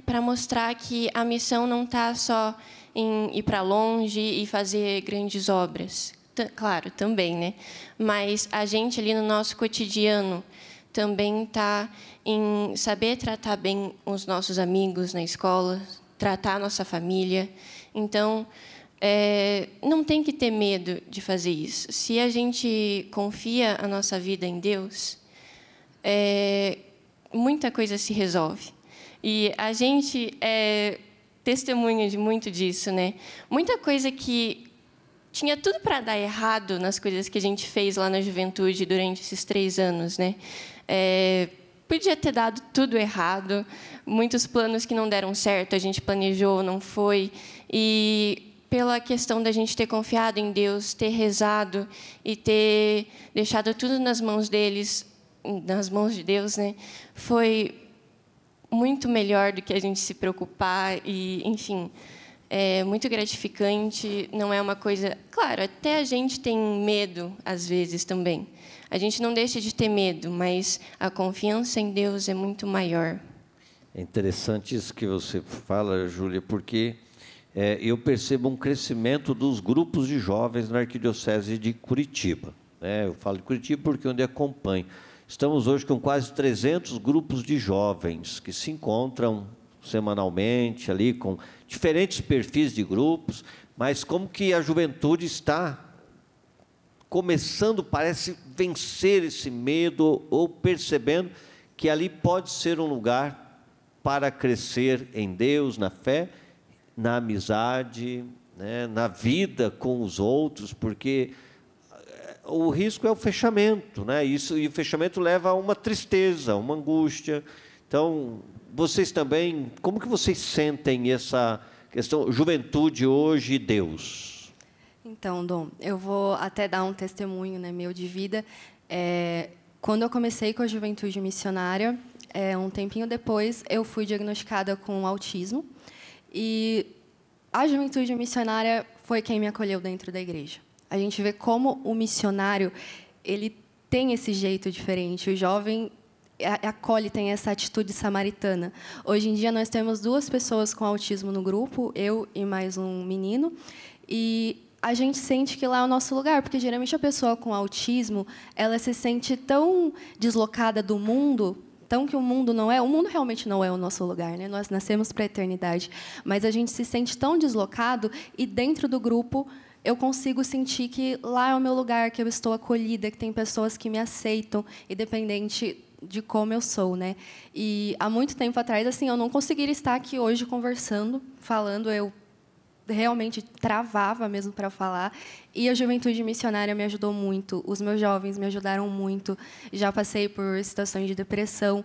para mostrar que a missão não está só em ir para longe e fazer grandes obras. Claro, também, né? Mas a gente ali no nosso cotidiano também está em saber tratar bem os nossos amigos na escola, tratar a nossa família. Então, não tem que ter medo de fazer isso. Se a gente confia a nossa vida em Deus, muita coisa se resolve. E a gente é testemunha de muito disso, né? Muita coisa que tinha tudo para dar errado nas coisas que a gente fez lá na juventude durante esses 3 anos, né? Podia ter dado tudo errado, muitos planos que não deram certo, a gente planejou, não foi. E pela questão da gente ter confiado em Deus, ter rezado e ter deixado tudo nas mãos deles, nas mãos de Deus, né? Foi muito melhor do que a gente se preocupar e, enfim, é muito gratificante. Não é uma coisa... Claro, até a gente tem medo, às vezes, também. A gente não deixa de ter medo, mas a confiança em Deus é muito maior. É interessante isso que você fala, Júlia, porque eu percebo um crescimento dos grupos de jovens na Arquidiocese de Curitiba. Eu falo de Curitiba porque é onde acompanho. Estamos hoje com quase 300 grupos de jovens que se encontram semanalmente ali com diferentes perfis de grupos, mas como que a juventude está começando, parece, vencer esse medo ou percebendo que ali pode ser um lugar para crescer em Deus, na fé, na amizade, né, na vida com os outros, porque o risco é o fechamento, né? E o fechamento leva a uma tristeza, uma angústia. Então, vocês também, como que vocês sentem essa questão, juventude hoje e Deus? Então, Dom, eu vou até dar um testemunho, né, meu de vida. Quando eu comecei com a juventude missionária, um tempinho depois, eu fui diagnosticada com autismo. E a juventude missionária foi quem me acolheu dentro da igreja. A gente vê como o missionário ele tem esse jeito diferente. O jovem acolhe, tem essa atitude samaritana. Hoje em dia, nós temos 2 pessoas com autismo no grupo, eu e mais um menino, e a gente sente que lá é o nosso lugar, porque, geralmente, a pessoa com autismo ela se sente tão deslocada do mundo, tão que o mundo realmente não é o nosso lugar, né? Nós nascemos para a eternidade, mas a gente se sente tão deslocado, e dentro do grupo eu consigo sentir que lá é o meu lugar, que eu estou acolhida, que tem pessoas que me aceitam, independente de como eu sou, né? E há muito tempo atrás, assim, eu não conseguiria estar aqui hoje conversando, falando, eu realmente travava mesmo para falar. E a juventude missionária me ajudou muito, os meus jovens me ajudaram muito. Já passei por situações de depressão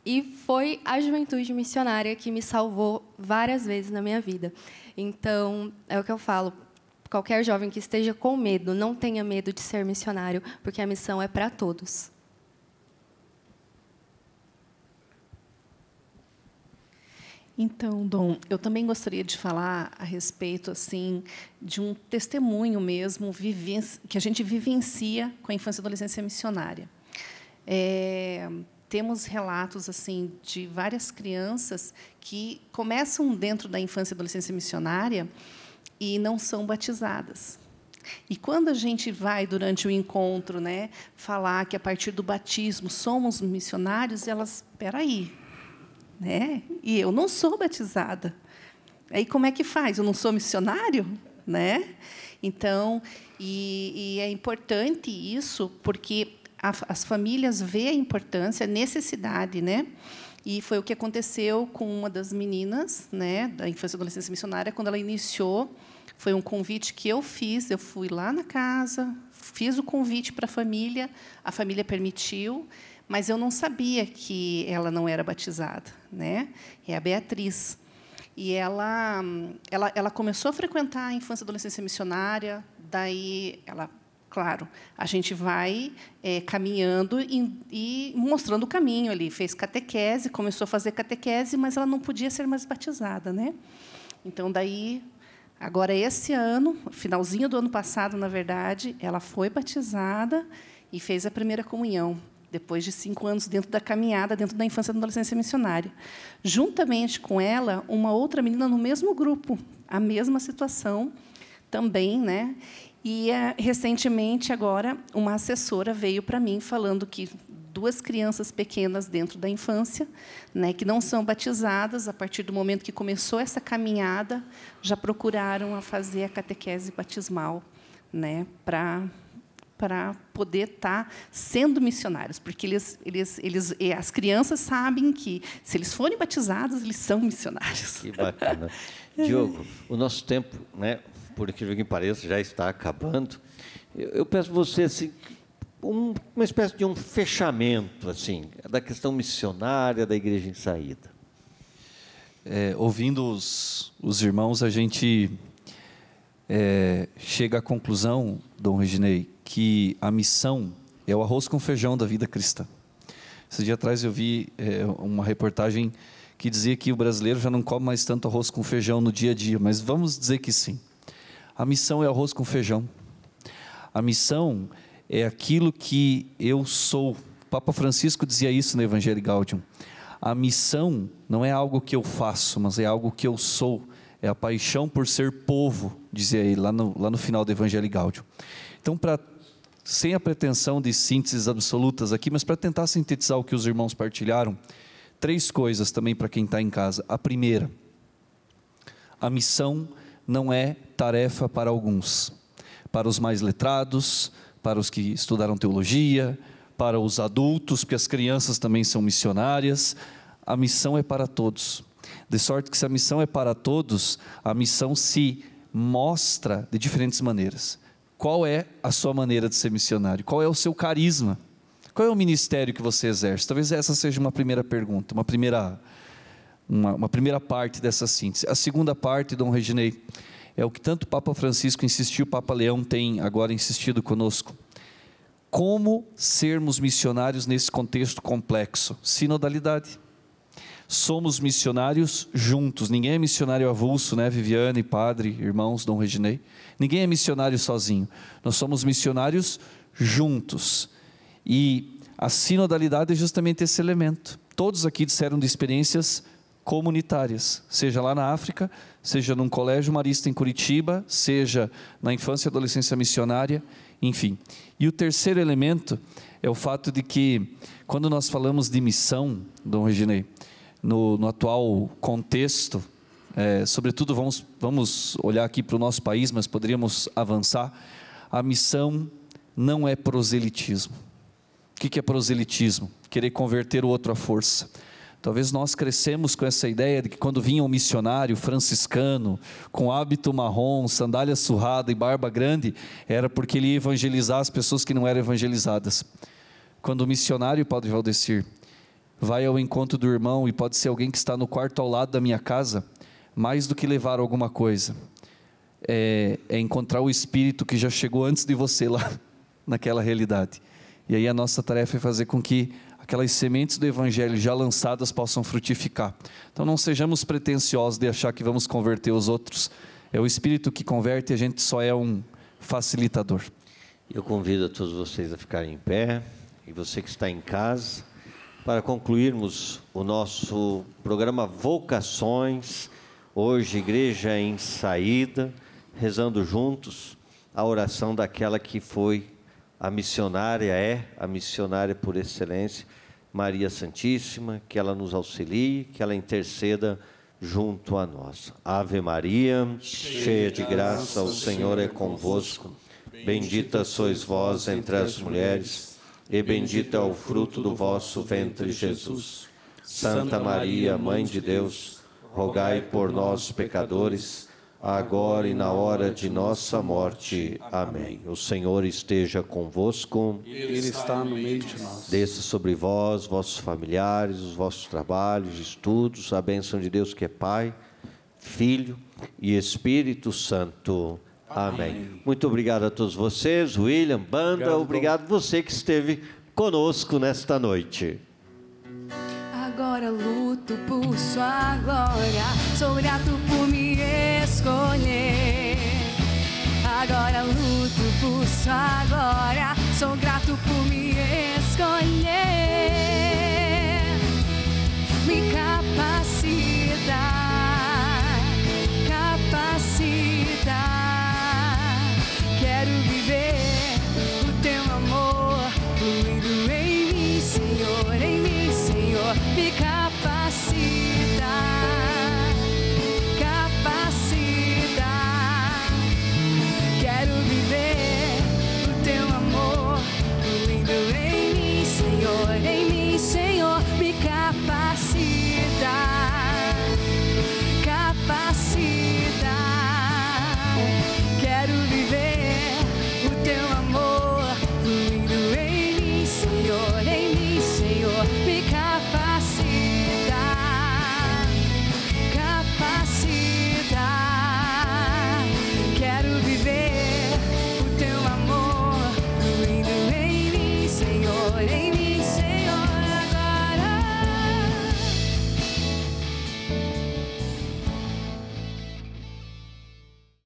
e foi a juventude missionária que me salvou várias vezes na minha vida. Então, é o que eu falo. Qualquer jovem que esteja com medo, não tenha medo de ser missionário, porque a missão é para todos. Então, Dom, eu também gostaria de falar a respeito assim de um testemunho mesmo que a gente vivencia com a infância e adolescência missionária. Temos relatos assim de várias crianças que começam dentro da infância e adolescência missionária e não são batizadas. E quando a gente vai, durante o encontro, né, falar que, a partir do batismo, somos missionários, elas, espera aí, né? E eu não sou batizada. Aí, como é que faz? Eu não sou missionário? Né? Então, e é importante isso, porque as famílias veem a importância, a necessidade, né? E foi o que aconteceu com uma das meninas, né, da infância e adolescência missionária, quando ela iniciou. Foi um convite que eu fiz. Eu fui lá na casa, fiz o convite para a família permitiu, mas eu não sabia que ela não era batizada, né? É a Beatriz. E ela começou a frequentar a infância e adolescência missionária. Daí, claro, a gente vai caminhando e mostrando o caminho ali. Fez catequese, começou a fazer catequese, mas ela não podia ser mais batizada, né? Então, daí, agora esse ano, finalzinho do ano passado, na verdade, ela foi batizada e fez a primeira comunhão, depois de 5 anos dentro da caminhada, dentro da infância e adolescência missionária. Juntamente com ela, uma outra menina no mesmo grupo, a mesma situação também, né? E, recentemente, agora, uma assessora veio para mim falando que 2 crianças pequenas dentro da infância, né, que não são batizadas, a partir do momento que começou essa caminhada, já procuraram a fazer a catequese batismal, né, para poder estar sendo missionários, porque as crianças sabem que, se eles forem batizados, eles são missionários. Que bacana. Diogo, o nosso tempo, né, por incrível que pareça, já está acabando. Eu peço a você assim, uma espécie de um fechamento assim, da questão missionária da Igreja em Saída. Ouvindo os irmãos, a gente chega à conclusão, Dom Reginei, que a missão é o arroz com feijão da vida cristã. Esse dia atrás eu vi uma reportagem que dizia que o brasileiro já não come mais tanto arroz com feijão no dia a dia, mas vamos dizer que sim. A missão é arroz com feijão. A missão é aquilo que eu sou. O Papa Francisco dizia isso no Evangelii Gaudium. A missão não é algo que eu faço, mas é algo que eu sou. É a paixão por ser povo, dizia ele lá no final do Evangelii Gaudium. Então, sem a pretensão de sínteses absolutas aqui, mas para tentar sintetizar o que os irmãos partilharam, 3 coisas também para quem está em casa. A primeira, a missão não é tarefa para alguns. Para os mais letrados, para os que estudaram teologia, para os adultos, porque as crianças também são missionárias. A missão é para todos. De sorte que, se a missão é para todos, a missão se mostra de diferentes maneiras. Qual é a sua maneira de ser missionário? Qual é o seu carisma? Qual é o ministério que você exerce? Talvez essa seja uma primeira pergunta, uma primeira parte dessa síntese. A segunda parte, Dom Reginei, é o que tanto o Papa Francisco insistiu, o Papa Leão tem agora insistido conosco. Como sermos missionários nesse contexto complexo? Sinodalidade. Somos missionários juntos. Ninguém é missionário avulso, né, Viviane, padre, irmãos, Dom Reginei? Ninguém é missionário sozinho. Nós somos missionários juntos. E a sinodalidade é justamente esse elemento. Todos aqui disseram de experiências comunitárias, seja lá na África, seja num colégio marista em Curitiba, seja na infância e adolescência missionária, enfim. E o terceiro elemento é o fato de que, quando nós falamos de missão, Dom Reginei, no atual contexto, sobretudo vamos olhar aqui para o nosso país, mas poderíamos avançar, a missão não é proselitismo. O que é proselitismo? Querer converter o outro à força. Talvez nós crescemos com essa ideia de que, quando vinha um missionário franciscano, com hábito marrom, sandália surrada e barba grande, era porque ele ia evangelizar as pessoas que não eram evangelizadas. Quando o missionário, Padre Valdecir, vai ao encontro do irmão, e pode ser alguém que está no quarto ao lado da minha casa, mais do que levar alguma coisa, é encontrar o Espírito que já chegou antes de você lá, naquela realidade. E aí a nossa tarefa é fazer com que aquelas sementes do Evangelho já lançadas possam frutificar. Então não sejamos pretensiosos de achar que vamos converter os outros. É o Espírito que converte, e a gente só é um facilitador. Eu convido a todos vocês a ficarem em pé, e você que está em casa, para concluirmos o nosso programa Vocações, hoje Igreja em Saída, rezando juntos a oração daquela que foi a missionária por excelência, Maria Santíssima, que ela nos auxilie, que ela interceda junto a nós. Ave Maria, cheia de graça, o Senhor é convosco. Bendita sois vós entre as mulheres, e bendito é o fruto do vosso ventre, Jesus. Santa Maria, Mãe de Deus, rogai por nós, pecadores, agora e na hora de nossa morte. Amém. O Senhor esteja convosco. Ele está no meio de nós. Desça sobre vós, vossos familiares, os vossos trabalhos, estudos, a bênção de Deus que é Pai, Filho e Espírito Santo. Amém. Muito obrigado a todos vocês, William, banda, obrigado você que esteve conosco nesta noite. Agora luto por sua glória, sou grato por me escolher. Agora luto por sua glória, sou grato por me escolher.